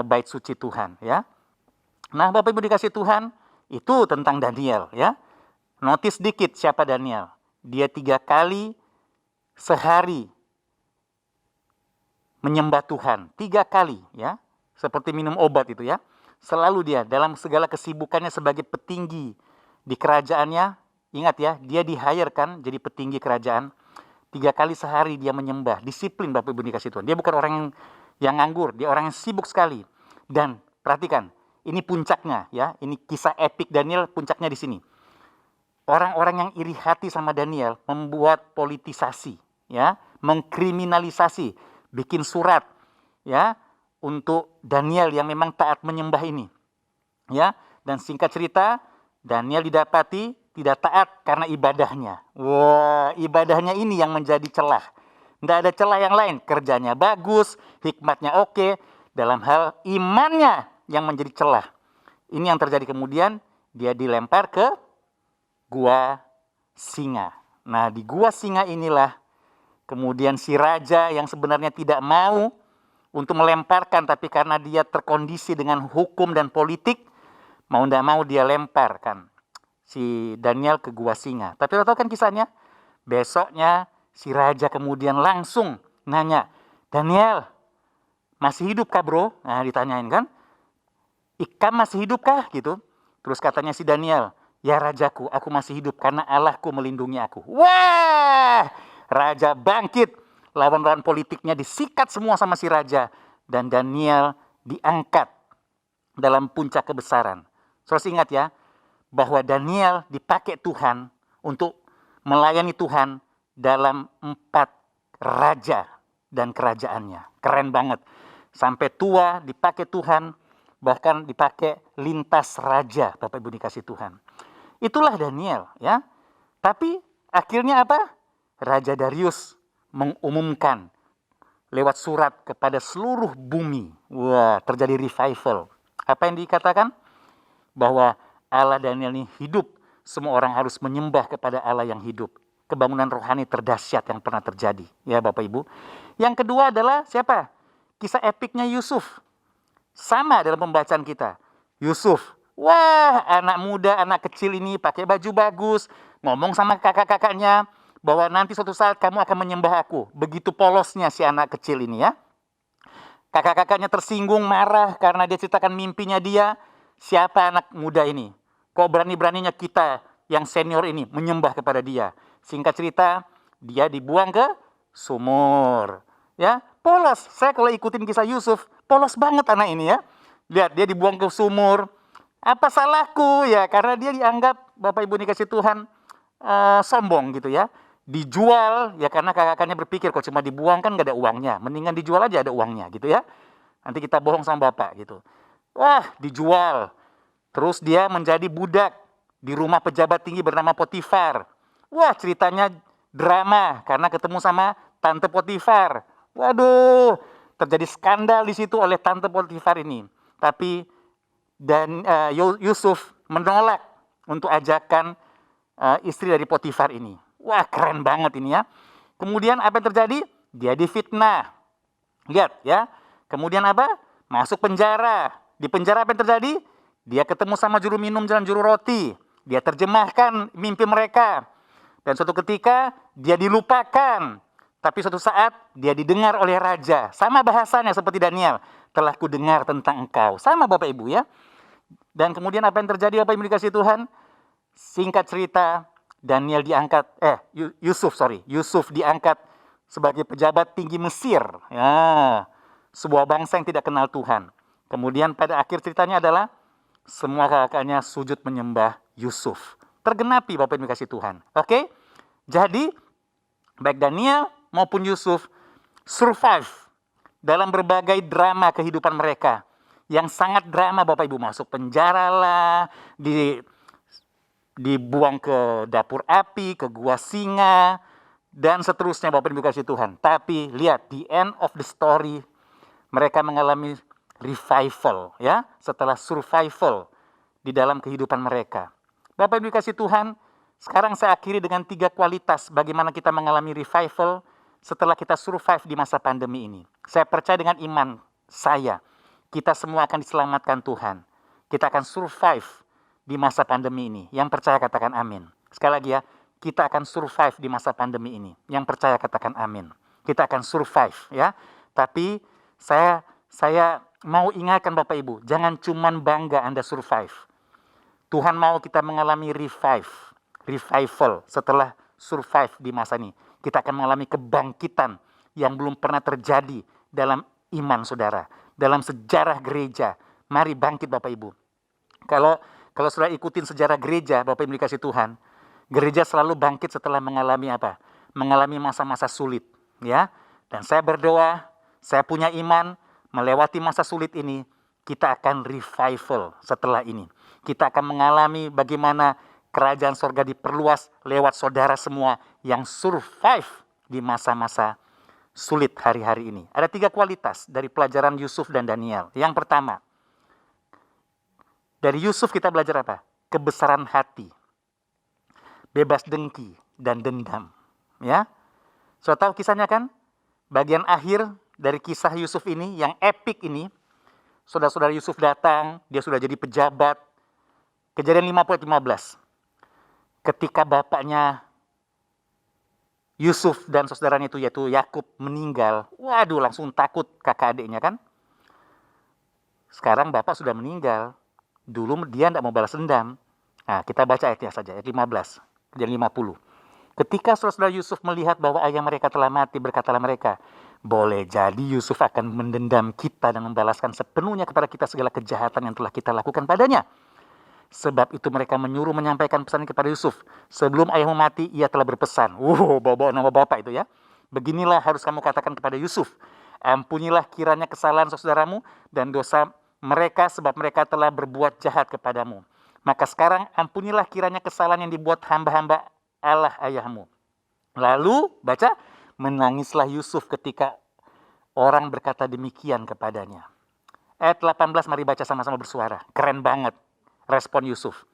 bait suci Tuhan ya. Nah Bapak Ibu dikasih Tuhan, itu tentang Daniel ya. Notis dikit siapa Daniel. Dia 3 kali sehari menyembah Tuhan. 3 kali ya. Seperti minum obat itu ya. Selalu dia dalam segala kesibukannya sebagai petinggi di kerajaannya. Ingat ya, dia di-hire kan jadi petinggi kerajaan. 3 kali sehari dia menyembah. Disiplin Bapak Ibu dikasih Tuhan. Dia bukan orang yang nganggur. Dia orang yang sibuk sekali. Dan perhatikan, ini puncaknya ya. Ini kisah epik Daniel, puncaknya di sini. Orang-orang yang iri hati sama Daniel membuat politisasi ya, mengkriminalisasi, bikin surat ya untuk Daniel yang memang taat menyembah ini. Ya, dan singkat cerita, Daniel didapati tidak taat karena ibadahnya. Wah, ibadahnya ini yang menjadi celah. Tidak ada celah yang lain, kerjanya bagus, hikmatnya oke, dalam hal imannya yang menjadi celah. Ini yang terjadi kemudian, dia dilempar ke gua singa. Nah, di gua singa inilah kemudian si raja yang sebenarnya tidak mau untuk melemparkan, tapi karena dia terkondisi dengan hukum dan politik, mau tidak mau dia lemparkan si Daniel ke gua singa. Tapi lo tahu kan kisahnya? Besoknya si raja kemudian langsung nanya, Daniel, masih hidup kah bro? Nah ditanyain kan, Ikam masih hidup kah? Gitu. Terus katanya si Daniel, ya rajaku, aku masih hidup karena Allahku melindungi aku. Wah, raja bangkit. Lawan-lawan politiknya disikat semua sama si raja. Dan Daniel diangkat dalam puncak kebesaran. Terus ingat ya, bahwa Daniel dipakai Tuhan untuk melayani Tuhan dalam 4 raja dan kerajaannya. Keren banget. Sampai tua dipakai Tuhan, bahkan dipakai lintas raja, Bapak Ibu dikasih Tuhan. Itulah Daniel ya. Tapi akhirnya apa? Raja Darius mengumumkan lewat surat kepada seluruh bumi. Wah, terjadi revival. Apa yang dikatakan? bahwa Allah Daniel ini hidup. Semua orang harus menyembah kepada Allah yang hidup. Kebangunan rohani terdahsyat yang pernah terjadi, ya Bapak Ibu. Yang kedua adalah siapa? Kisah epiknya Yusuf. Sama dalam pembacaan kita. Yusuf, wah anak muda, anak kecil ini pakai baju bagus, ngomong sama kakak-kakaknya bahwa nanti suatu saat kamu akan menyembah aku. Begitu polosnya si anak kecil ini ya. Kakak-kakaknya tersinggung, marah karena dia ceritakan mimpinya dia. Siapa anak muda ini? Kok berani-beraninya kita yang senior ini menyembah kepada dia? Singkat cerita, dia dibuang ke sumur. Ya, polos. Saya kalau ikutin kisah Yusuf, polos banget anak ini ya. Lihat, dia dibuang ke sumur. Apa salahku ya? Karena dia dianggap Bapak Ibu dikasih Tuhan sombong gitu ya. Dijual ya karena kakak-kakaknya berpikir kok cuma dibuang kan gak ada uangnya. Mendingan dijual aja ada uangnya gitu ya. Nanti kita bohong sama Bapak gitu. Wah, dijual. Terus dia menjadi budak di rumah pejabat tinggi bernama Potifar. Wah, ceritanya drama karena ketemu sama Tante Potifar. Waduh, terjadi skandal di situ oleh Tante Potifar ini. Tapi Yusuf menolak untuk ajakan istri dari Potifar ini. Wah, keren banget ini ya. Kemudian apa yang terjadi? Dia difitnah. Lihat ya. Kemudian apa? Masuk penjara. Di penjara apa yang terjadi? Dia ketemu sama juru minum dan juru roti. Dia terjemahkan mimpi mereka. Dan suatu ketika dia dilupakan. Tapi suatu saat dia didengar oleh raja. Sama bahasanya seperti Daniel. Telah kudengar tentang engkau. Sama Bapak Ibu ya. Dan kemudian apa yang terjadi Bapak Ibu dikasih Tuhan? Singkat cerita, Yusuf diangkat sebagai pejabat tinggi Mesir. Ya, sebuah bangsa yang tidak kenal Tuhan. Kemudian pada akhir ceritanya adalah semua kakaknya sujud menyembah Yusuf. Tergenapi Bapak Ibu dikasih Tuhan. Oke? Jadi baik Daniel maupun Yusuf survive dalam berbagai drama kehidupan mereka. Yang sangat drama Bapak Ibu, masuk penjara lah, dibuang ke dapur api, ke gua singa, dan seterusnya Bapak Ibu kasih Tuhan. Tapi lihat, the end of the story, mereka mengalami revival ya, setelah survival di dalam kehidupan mereka. Bapak Ibu kasih Tuhan, sekarang saya akhiri dengan 3 kualitas bagaimana kita mengalami revival setelah kita survive di masa pandemi ini. Saya percaya dengan iman saya, kita semua akan diselamatkan Tuhan. Kita akan survive di masa pandemi ini. Yang percaya katakan amin. Sekali lagi ya, kita akan survive di masa pandemi ini. Yang percaya katakan amin. Kita akan survive ya. Tapi saya mau ingatkan Bapak Ibu, jangan cuman bangga Anda survive. Tuhan mau kita mengalami revival setelah survive di masa ini. Kita akan mengalami kebangkitan yang belum pernah terjadi dalam iman saudara. Dalam sejarah gereja. Mari bangkit Bapak Ibu. Kalau sudah ikutin sejarah gereja, Bapak Ibu dikasih Tuhan, gereja selalu bangkit setelah mengalami apa? Mengalami masa-masa sulit, ya. Dan saya berdoa, saya punya iman, melewati masa sulit ini, kita akan revival setelah ini. Kita akan mengalami bagaimana kerajaan sorga diperluas lewat saudara semua yang survive di masa-masa sulit hari-hari ini. Ada 3 kualitas dari pelajaran Yusuf dan Daniel. Yang pertama, dari Yusuf kita belajar apa? Kebesaran hati, bebas dengki dan dendam. Ya, sudah tahu kisahnya kan? Bagian akhir dari kisah Yusuf ini, yang epik ini, saudara-saudara Yusuf datang, dia sudah jadi pejabat. Kejadian 50-15. Ketika bapaknya Yusuf dan saudaranya itu yaitu Yakub meninggal, waduh langsung takut kakak adiknya kan? Sekarang bapak sudah meninggal. Dulu dia tidak mau balas dendam. Nah, kita baca ayatnya saja, ayat 15, kejadian 50. Ketika saudara Yusuf melihat bahwa ayah mereka telah mati, berkatalah mereka, boleh jadi Yusuf akan mendendam kita dan membalaskan sepenuhnya kepada kita segala kejahatan yang telah kita lakukan padanya. Sebab itu mereka menyuruh menyampaikan pesan kepada Yusuf. Sebelum ayahmu mati, ia telah berpesan. Bawa nama bapak itu ya. Beginilah harus kamu katakan kepada Yusuf. Ampunilah kiranya kesalahan saudaramu dan dosa mereka sebab mereka telah berbuat jahat kepadamu. Maka sekarang ampunilah kiranya kesalahan yang dibuat hamba-hamba Allah ayahmu. Lalu baca, menangislah Yusuf ketika orang berkata demikian kepadanya. Ayat 18 mari baca sama-sama bersuara. Keren banget. respon Yusuf.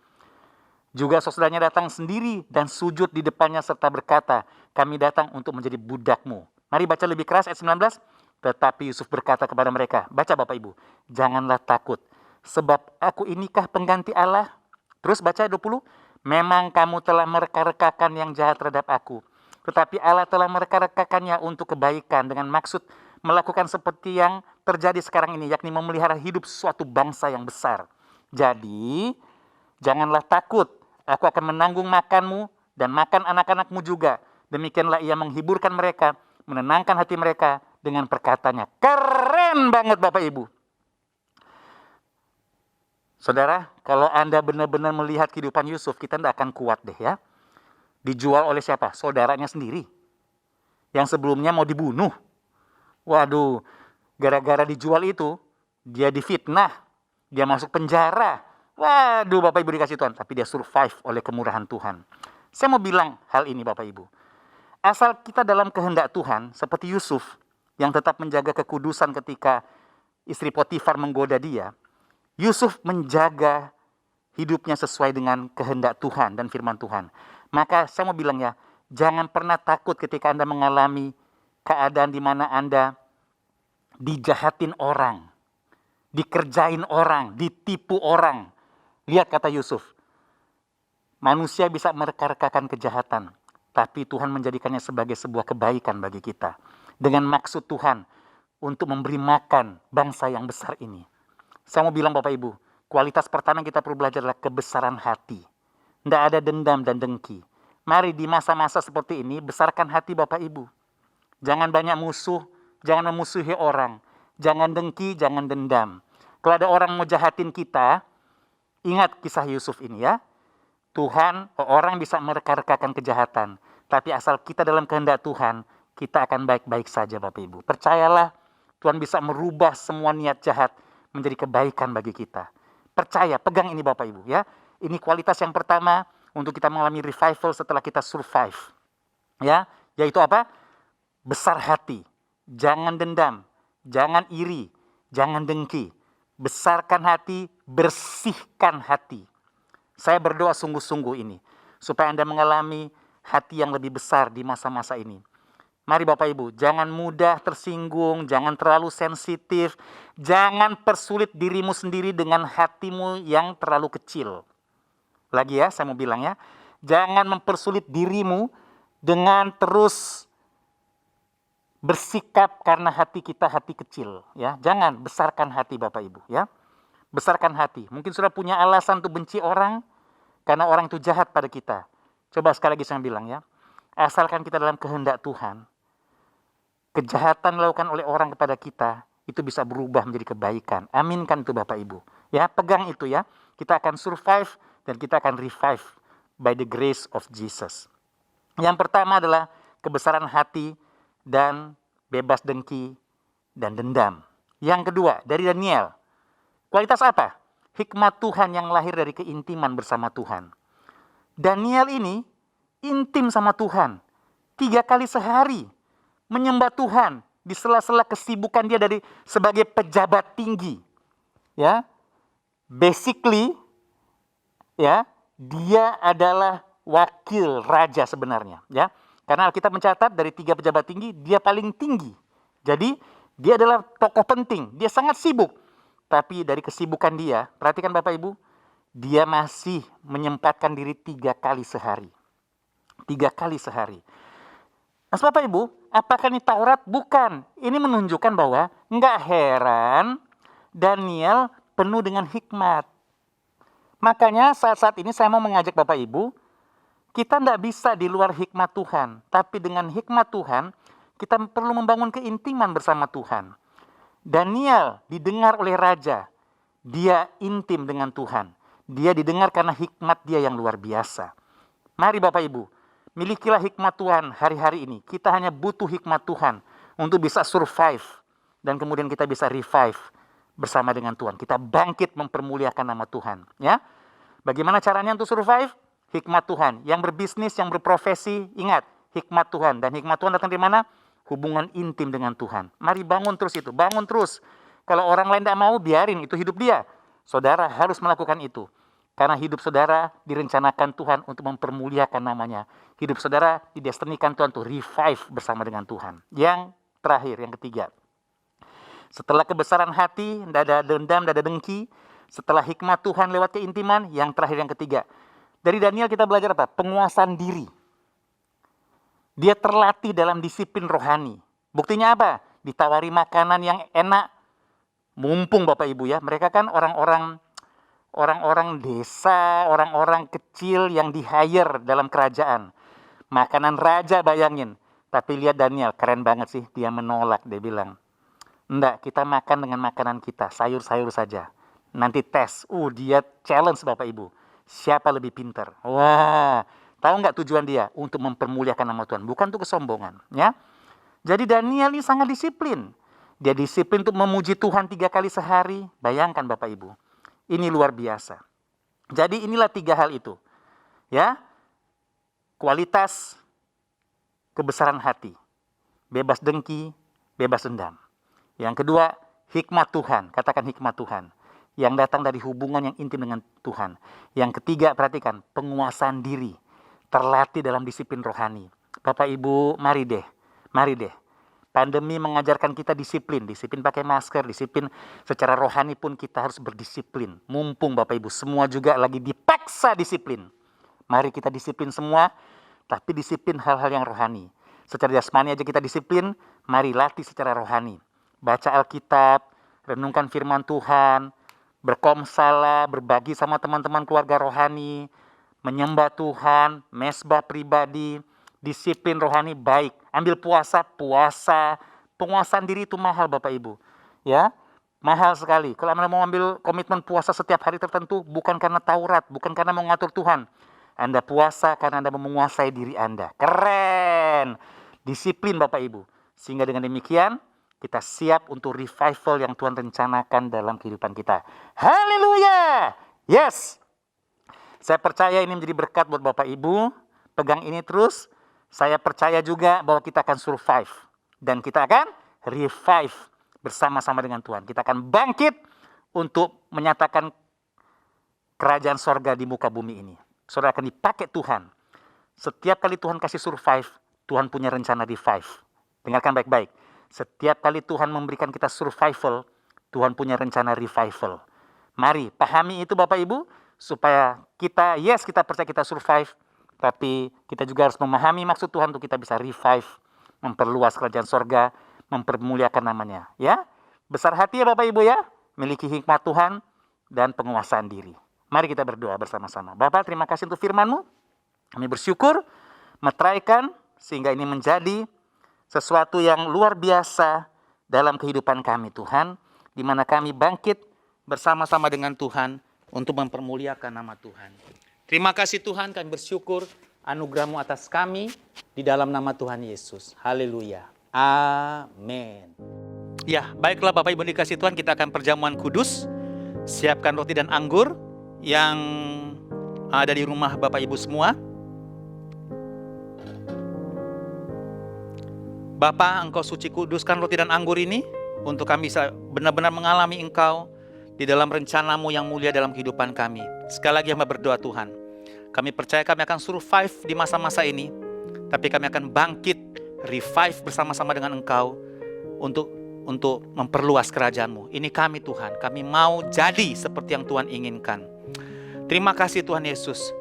Juga saudaranya datang sendiri dan sujud di depannya serta berkata, kami datang untuk menjadi budakmu. Mari baca lebih keras ayat 19. Tetapi Yusuf berkata kepada mereka, baca Bapak Ibu, janganlah takut, sebab aku inikah pengganti Allah. Terus baca ayat 20, memang kamu telah mereka-rekakan yang jahat terhadap aku, tetapi Allah telah mereka-rekakannya untuk kebaikan dengan maksud melakukan seperti yang terjadi sekarang ini, yakni memelihara hidup suatu bangsa yang besar. Jadi, janganlah takut, aku akan menanggung makanmu dan makan anak-anakmu juga. Demikianlah ia menghiburkan mereka, menenangkan hati mereka dengan perkataannya. Keren banget Bapak Ibu. Saudara, kalau Anda benar-benar melihat kehidupan Yusuf, kita tidak akan kuat deh ya. Dijual oleh siapa? Saudaranya sendiri. Yang sebelumnya mau dibunuh. Waduh, gara-gara dijual itu, dia difitnah, dia masuk penjara. Waduh Bapak Ibu dikasih Tuhan, tapi dia survive oleh kemurahan Tuhan. Saya mau bilang hal ini Bapak Ibu. Asal kita dalam kehendak Tuhan, seperti Yusuf, yang tetap menjaga kekudusan ketika istri Potifar menggoda dia, Yusuf menjaga hidupnya sesuai dengan kehendak Tuhan dan firman Tuhan. Maka saya mau bilang ya, jangan pernah takut ketika Anda mengalami keadaan di mana Anda dijahatin orang, dikerjain orang, ditipu orang. Lihat kata Yusuf, manusia bisa mereka-rekakan kejahatan, tapi Tuhan menjadikannya sebagai sebuah kebaikan bagi kita. Dengan maksud Tuhan untuk memberi makan bangsa yang besar ini. Saya mau bilang Bapak Ibu, kualitas pertama yang kita perlu belajar adalah kebesaran hati. Tidak ada dendam dan dengki. Mari di masa-masa seperti ini, besarkan hati Bapak Ibu. Jangan banyak musuh, jangan memusuhi orang. Jangan dengki, jangan dendam. Kalau ada orang mau jahatin kita, ingat kisah Yusuf ini ya. Tuhan, orang bisa mereka-rekakan kejahatan. Tapi asal kita dalam kehendak Tuhan, kita akan baik-baik saja Bapak Ibu. Percayalah, Tuhan bisa merubah semua niat jahat menjadi kebaikan bagi kita. Percaya, pegang ini Bapak Ibu ya. Ini kualitas yang pertama untuk kita mengalami revival setelah kita survive. Ya, yaitu apa? Besar hati. Jangan dendam, jangan iri, jangan dengki. Besarkan hati, bersihkan hati. Saya berdoa sungguh-sungguh ini, supaya Anda mengalami hati yang lebih besar di masa-masa ini. Mari Bapak Ibu, jangan mudah tersinggung, jangan terlalu sensitif, jangan persulit dirimu sendiri dengan hatimu yang terlalu kecil. Lagi ya, saya mau bilang ya, jangan mempersulit dirimu dengan terus bersikap karena hati kita hati kecil, ya. Jangan, besarkan hati Bapak Ibu, ya. Besarkan hati. Mungkin sudah punya alasan untuk benci orang karena orang itu jahat pada kita. Coba sekali lagi saya bilang ya, asalkan kita dalam kehendak Tuhan, kejahatan dilakukan oleh orang kepada kita itu bisa berubah menjadi kebaikan. Aminkan itu Bapak Ibu. Ya, pegang itu ya. Kita akan survive dan kita akan revive by the grace of Jesus. Yang pertama adalah kebesaran hati dan bebas dengki dan dendam. Yang kedua, dari Daniel. Kualitas apa? Hikmat Tuhan yang lahir dari keintiman bersama Tuhan. Daniel ini intim sama Tuhan. 3 kali sehari menyembah Tuhan di sela-sela kesibukan dia dari sebagai pejabat tinggi. Ya. Basically ya, dia adalah wakil raja sebenarnya, ya. Karena Alkitab mencatat dari 3 pejabat tinggi, dia paling tinggi. Jadi, dia adalah tokoh penting. Dia sangat sibuk. Tapi dari kesibukan dia, perhatikan Bapak Ibu, dia masih menyempatkan diri 3 kali sehari. 3 kali sehari. Nah, Bapak Ibu, apakah ini Taurat? Bukan. Ini menunjukkan bahwa nggak heran Daniel penuh dengan hikmat. Makanya saat-saat ini saya mau mengajak Bapak Ibu, kita tidak bisa di luar hikmat Tuhan. Tapi dengan hikmat Tuhan, kita perlu membangun keintiman bersama Tuhan. Daniel didengar oleh raja. Dia intim dengan Tuhan. Dia didengar karena hikmat dia yang luar biasa. Mari Bapak Ibu, milikilah hikmat Tuhan hari-hari ini. Kita hanya butuh hikmat Tuhan untuk bisa survive. Dan kemudian kita bisa revive bersama dengan Tuhan. Kita bangkit mempermuliakan nama Tuhan. Ya, bagaimana caranya untuk survive? Hikmat Tuhan. Yang berbisnis, yang berprofesi, ingat, hikmat Tuhan. Dan hikmat Tuhan datang dari mana? Hubungan intim dengan Tuhan. Mari bangun terus itu, bangun terus. Kalau orang lain tidak mau, biarin, itu hidup dia. Saudara harus melakukan itu. Karena hidup saudara direncanakan Tuhan untuk mempermuliakan namanya. Hidup saudara didestinikan Tuhan untuk revive bersama dengan Tuhan. Yang terakhir, yang ketiga. Setelah kebesaran hati, tidak ada dendam, tidak ada dengki. Setelah hikmat Tuhan lewat keintiman, yang terakhir, yang ketiga. Dari Daniel kita belajar apa? Penguasaan diri. Dia terlatih dalam disiplin rohani. Buktinya apa? Ditawari makanan yang enak. Mumpung Bapak Ibu ya, mereka kan orang-orang desa, orang-orang kecil yang di-hire dalam kerajaan. Makanan raja bayangin. Tapi lihat Daniel, keren banget sih. Dia menolak, dia bilang, enggak, kita makan dengan makanan kita, sayur-sayur saja. Nanti tes, dia challenge Bapak Ibu. Siapa lebih pintar? Wah, tahu nggak tujuan dia? Untuk mempermuliakan nama Tuhan, bukan untuk kesombongan. Ya. Jadi Daniel ini sangat disiplin. Dia disiplin untuk memuji Tuhan 3 kali sehari. Bayangkan Bapak Ibu. Ini luar biasa. Jadi inilah 3 hal itu. Ya. Kualitas kebesaran hati. Bebas dengki, bebas dendam. Yang kedua, hikmat Tuhan. Katakan hikmat Tuhan. Yang datang dari hubungan yang intim dengan Tuhan. Yang ketiga, perhatikan, penguasaan diri. Terlatih dalam disiplin rohani. Bapak Ibu, mari deh. Pandemi mengajarkan kita disiplin pakai masker, disiplin secara rohani pun kita harus berdisiplin. Mumpung Bapak Ibu semua juga lagi dipaksa disiplin. Mari kita disiplin semua, tapi disiplin hal-hal yang rohani. Secara jasmani aja kita disiplin, mari latih secara rohani. Baca Alkitab, renungkan firman Tuhan, berkomsalah, berbagi sama teman-teman keluarga rohani, menyembah Tuhan, mesbah pribadi, disiplin rohani baik. Ambil puasa, penguasaan diri itu mahal Bapak Ibu. Ya, mahal sekali. Kalau Anda mau ambil komitmen puasa setiap hari tertentu, bukan karena Taurat, bukan karena mau ngatur Tuhan. Anda puasa karena Anda mau menguasai diri Anda. Keren. Disiplin Bapak Ibu. Sehingga dengan demikian, kita siap untuk revival yang Tuhan rencanakan dalam kehidupan kita. Haleluya. Yes. Saya percaya ini menjadi berkat buat Bapak Ibu. Pegang ini terus. Saya percaya juga bahwa kita akan survive. Dan kita akan revive bersama-sama dengan Tuhan. Kita akan bangkit untuk menyatakan kerajaan sorga di muka bumi ini. Saudara akan dipakai Tuhan. Setiap kali Tuhan kasih survive, Tuhan punya rencana revive. Dengarkan baik-baik. Setiap kali Tuhan memberikan kita survival, Tuhan punya rencana revival. Mari pahami itu Bapak Ibu, supaya kita percaya kita survive, tapi kita juga harus memahami maksud Tuhan untuk kita bisa revive, memperluas kerajaan sorga, mempermuliakan namanya. Ya, besar hati ya Bapak Ibu ya, miliki hikmat Tuhan dan penguasaan diri. Mari kita berdoa bersama-sama. Bapak, terima kasih untuk firman-Mu. Kami bersyukur, meteraikan sehingga ini menjadi sesuatu yang luar biasa dalam kehidupan kami Tuhan, di mana kami bangkit bersama-sama dengan Tuhan untuk mempermuliakan nama Tuhan. Terima kasih Tuhan, kami bersyukur anugerah-Mu atas kami di dalam nama Tuhan Yesus. Haleluya. Amin. Ya, baiklah Bapak Ibu dikasih Tuhan, kita akan perjamuan kudus. Siapkan roti dan anggur yang ada di rumah Bapak Ibu semua. Bapa, Engkau suci kuduskan roti dan anggur ini untuk kami bisa benar-benar mengalami Engkau di dalam rencana-Mu yang mulia dalam kehidupan kami. Sekali lagi hamba berdoa Tuhan, kami percaya kami akan survive di masa-masa ini, tapi kami akan bangkit, revive bersama-sama dengan Engkau untuk memperluas kerajaan-Mu. Ini kami Tuhan, kami mau jadi seperti yang Tuhan inginkan. Terima kasih Tuhan Yesus.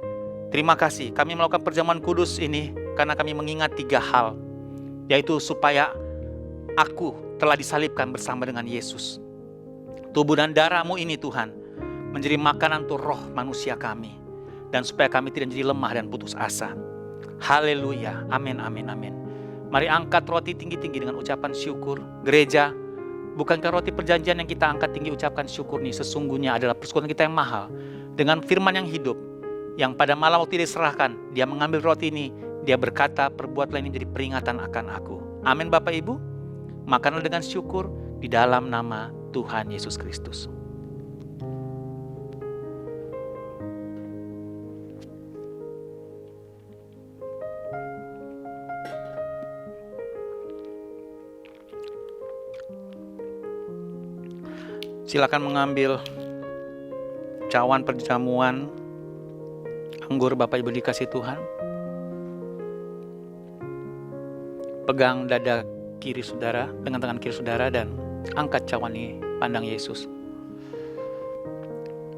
Terima kasih kami melakukan perjamuan kudus ini karena kami mengingat 3 hal, yaitu supaya aku telah disalibkan bersama dengan Yesus. Tubuh dan darah-Mu ini Tuhan menjadi makanan untuk roh manusia kami, dan supaya kami tidak menjadi lemah dan putus asa. Haleluya. Amin, amin, amin. Mari angkat roti tinggi-tinggi dengan ucapan syukur. Gereja, bukankah roti perjanjian yang kita angkat tinggi ucapkan syukur ini sesungguhnya adalah persekutuan kita yang mahal dengan firman yang hidup, yang pada malam waktu diserahkan, dia mengambil roti ini, dia berkata, perbuatlah ini menjadi peringatan akan aku. Amin Bapak Ibu. Makanlah dengan syukur di dalam nama Tuhan Yesus Kristus. Silakan mengambil cawan perjamuan anggur Bapak Ibu dikasih Tuhan. Pegang dada kiri saudara dengan tangan kiri saudara dan angkat cawan ini, pandang Yesus.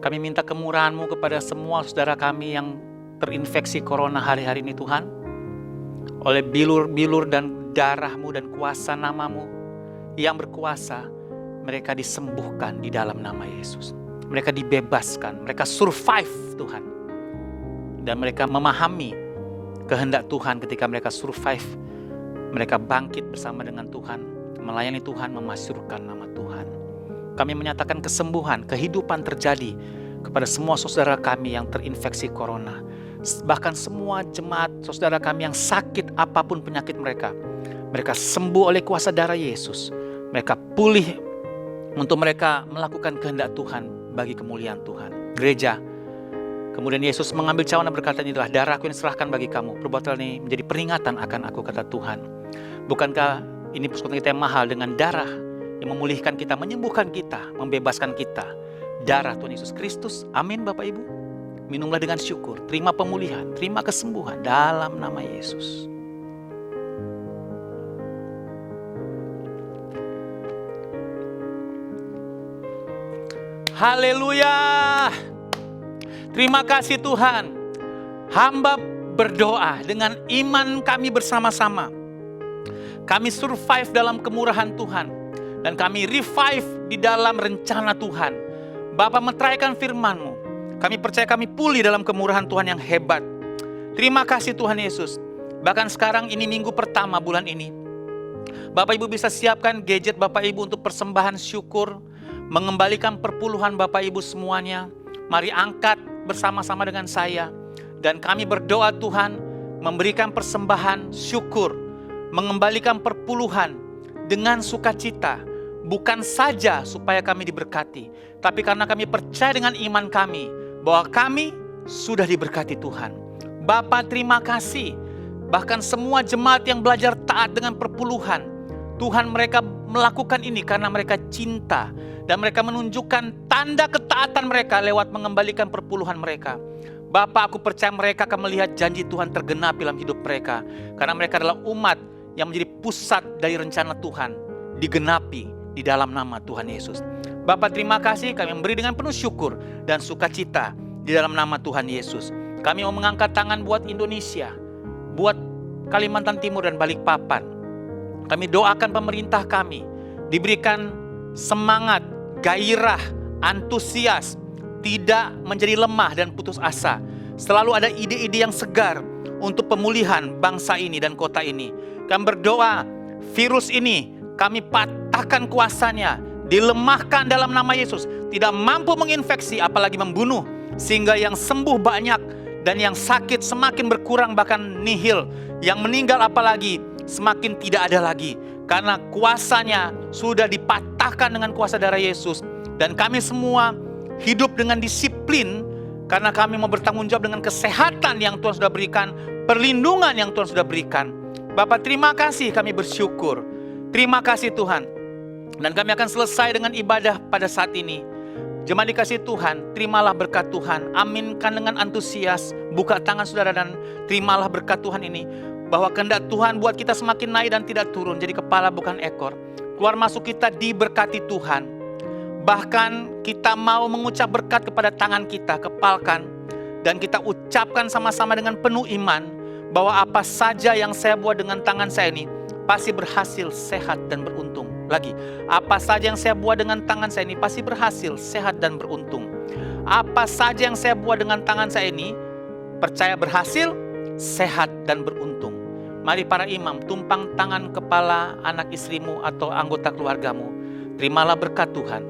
Kami minta kemurahan-Mu kepada semua saudara kami yang terinfeksi corona hari-hari ini Tuhan. Oleh bilur-bilur dan darah-Mu dan kuasa nama-Mu yang berkuasa, mereka disembuhkan di dalam nama Yesus. Mereka dibebaskan, mereka survive Tuhan. Dan mereka memahami kehendak Tuhan ketika mereka survive. Mereka bangkit bersama dengan Tuhan, melayani Tuhan, memasyurkan nama Tuhan. Kami menyatakan kesembuhan, kehidupan terjadi kepada semua saudara kami yang terinfeksi corona. Bahkan semua jemaat saudara kami yang sakit apapun penyakit mereka. Mereka sembuh oleh kuasa darah Yesus. Mereka pulih untuk mereka melakukan kehendak Tuhan bagi kemuliaan Tuhan. Gereja, kemudian Yesus mengambil cawan dan berkata, inilah darahku yang diserahkan bagi kamu. Perbuatan ini menjadi peringatan akan aku, kata Tuhan. Bukankah ini persekutuan kita yang mahal dengan darah yang memulihkan kita, menyembuhkan kita, membebaskan kita. Darah Tuhan Yesus Kristus. Amin Bapak Ibu. Minumlah dengan syukur, terima pemulihan, terima kesembuhan dalam nama Yesus. Haleluya. Terima kasih Tuhan. Hamba berdoa dengan iman kami bersama-sama. Kami survive dalam kemurahan Tuhan. Dan kami revive di dalam rencana Tuhan. Bapa meteraikan firman-Mu. Kami percaya kami pulih dalam kemurahan Tuhan yang hebat. Terima kasih Tuhan Yesus. Bahkan sekarang ini minggu pertama bulan ini. Bapak Ibu bisa siapkan gadget Bapak Ibu untuk persembahan syukur. Mengembalikan perpuluhan Bapak Ibu semuanya. Mari angkat bersama-sama dengan saya. Dan kami berdoa Tuhan memberikan persembahan syukur. Mengembalikan perpuluhan dengan sukacita. Bukan saja supaya kami diberkati. Tapi karena kami percaya dengan iman kami. Bahwa kami sudah diberkati Tuhan. Bapa terima kasih. Bahkan semua jemaat yang belajar taat dengan perpuluhan. Tuhan mereka melakukan ini karena mereka cinta. Dan mereka menunjukkan tanda ketaatan mereka lewat mengembalikan perpuluhan mereka. Bapa, aku percaya mereka akan melihat janji Tuhan tergenapi dalam hidup mereka. Karena mereka adalah umat yang menjadi pusat dari rencana Tuhan. Digenapi di dalam nama Tuhan Yesus. Bapa terima kasih, kami memberi dengan penuh syukur dan sukacita di dalam nama Tuhan Yesus. Kami mau mengangkat tangan buat Indonesia. Buat Kalimantan Timur dan Balikpapan. Kami doakan pemerintah kami diberikan semangat, gairah, antusias, tidak menjadi lemah dan putus asa. Selalu ada ide-ide yang segar untuk pemulihan bangsa ini dan kota ini. Kami berdoa, virus ini kami patahkan kuasanya, dilemahkan dalam nama Yesus. Tidak mampu menginfeksi apalagi membunuh. Sehingga yang sembuh banyak dan yang sakit semakin berkurang bahkan nihil. Yang meninggal apalagi semakin tidak ada lagi. Karena kuasanya sudah dipatahkan dengan kuasa darah Yesus. Dan kami semua hidup dengan disiplin. Karena kami mau bertanggung jawab dengan kesehatan yang Tuhan sudah berikan. Perlindungan yang Tuhan sudah berikan. Bapak terima kasih, kami bersyukur. Terima kasih Tuhan. Dan kami akan selesai dengan ibadah pada saat ini. Jemaat dikasih Tuhan, terimalah berkat Tuhan. Aminkan dengan antusias. Buka tangan saudara dan terimalah berkat Tuhan ini. Bahwa kehendak Tuhan buat kita semakin naik dan tidak turun. Jadi kepala bukan ekor. Keluar masuk kita diberkati Tuhan. Bahkan kita mau mengucap berkat kepada tangan kita. Kepalkan. Dan kita ucapkan sama-sama dengan penuh iman. Bahwa apa saja yang saya buat dengan tangan saya ini. Pasti berhasil, sehat dan beruntung. Lagi, apa saja yang saya buat dengan tangan saya ini. Pasti berhasil, sehat dan beruntung. Apa saja yang saya buat dengan tangan saya ini. Percaya berhasil, sehat dan beruntung. Mari para imam, tumpang tangan kepala anak istrimu atau anggota keluargamu. Terimalah berkat Tuhan.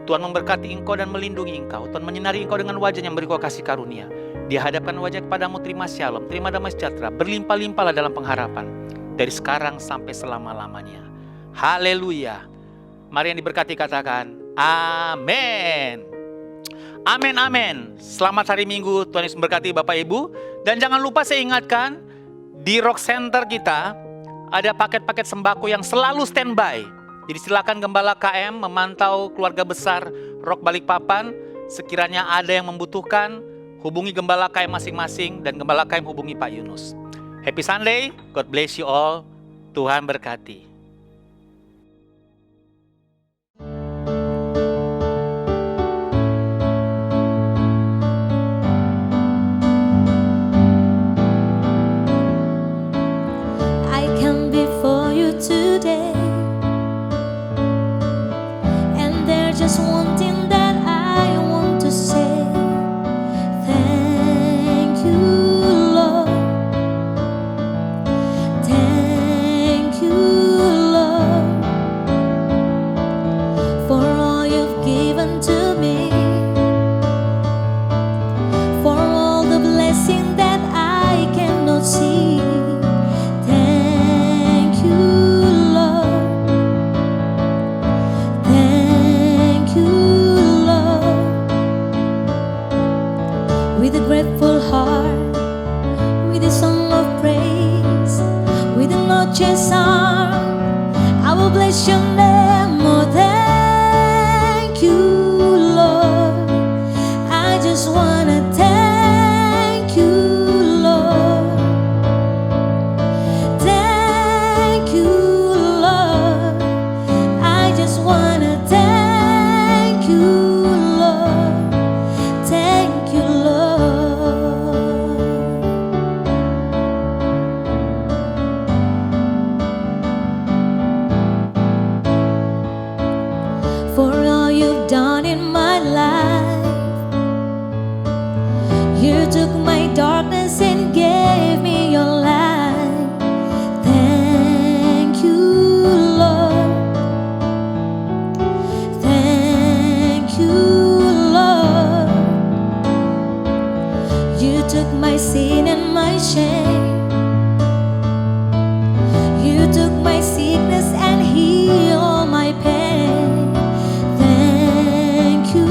Tuhan memberkati engkau dan melindungi engkau. Tuhan menyinari engkau dengan wajah yang beri kau kasih karunia. Dia hadapkan wajah kepadamu, terima shalom, terima damai sejahtera. Berlimpah-limpahlah dalam pengharapan. Dari sekarang sampai selama-lamanya. Haleluya. Mari yang diberkati katakan, amin. Amin, amin. Selamat hari Minggu, Tuhan Yesus memberkati Bapak Ibu. Dan jangan lupa saya ingatkan, di Rock Center kita ada paket-paket sembako yang selalu standby. Jadi silakan Gembala KM memantau keluarga besar Rock Balikpapan. Sekiranya ada yang membutuhkan, hubungi Gembala KM masing-masing dan Gembala KM hubungi Pak Yunus. Happy Sunday, God bless you all. Tuhan berkati. I come before you today, and there's just one thing that I want to say. Thank you, Lord. Thank you, Lord, for all you've given to me, for all the blessing that I cannot see. Thank you, Lord. Thank you, Lord. With a grateful heart, with a song of praise, with a noche's arm, I will bless your name. Oh, thank you, Lord. I just wanna thank you, Lord. Thank you, Lord. I just wanna thank you, Lord. Thank you, Lord. For all you've done in my life, you took my darkness and gave me your light. Thank you, Lord. Thank you, Lord. You took my sin and my shame. You took my sickness and healed all my pain. Thank you,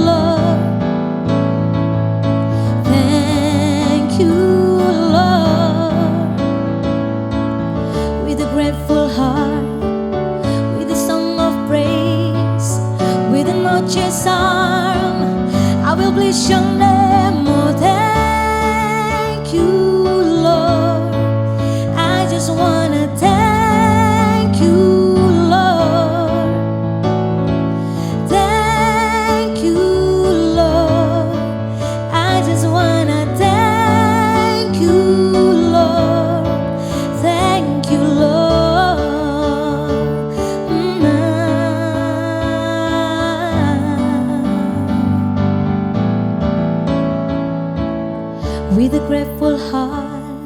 Lord. Thank you, Lord. With a grateful heart, with a song of praise, with a noche's arm, I will bless your name. Oh, thank you, Lord. I just wanna thank you, Lord. Thank you, Lord. I just wanna thank you, Lord. Thank you, Lord. With a grateful heart,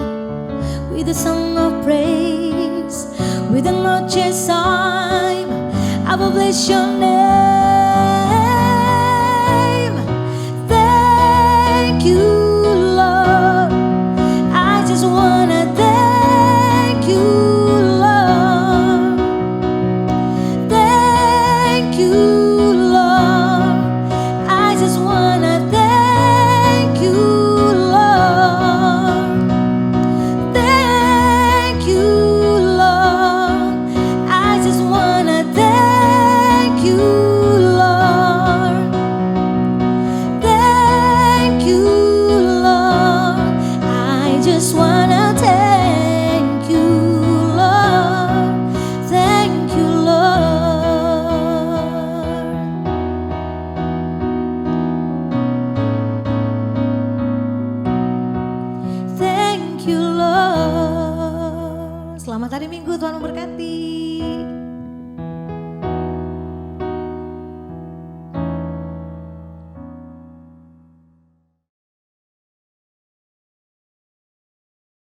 with a song of praise, with a noche's arm, I will bless your name. Thank you, Lord. I just wanna thank you, Lord. Thank you, Lord. I just wanna thank you, Lord. Thank you, Lord. I just wanna thank you, Lord. Thank you, Lord. I just wanna thank you, Lord. Thank you, Lord. Thank you, Lord. Selamat hari Minggu, Tuhan memberkati.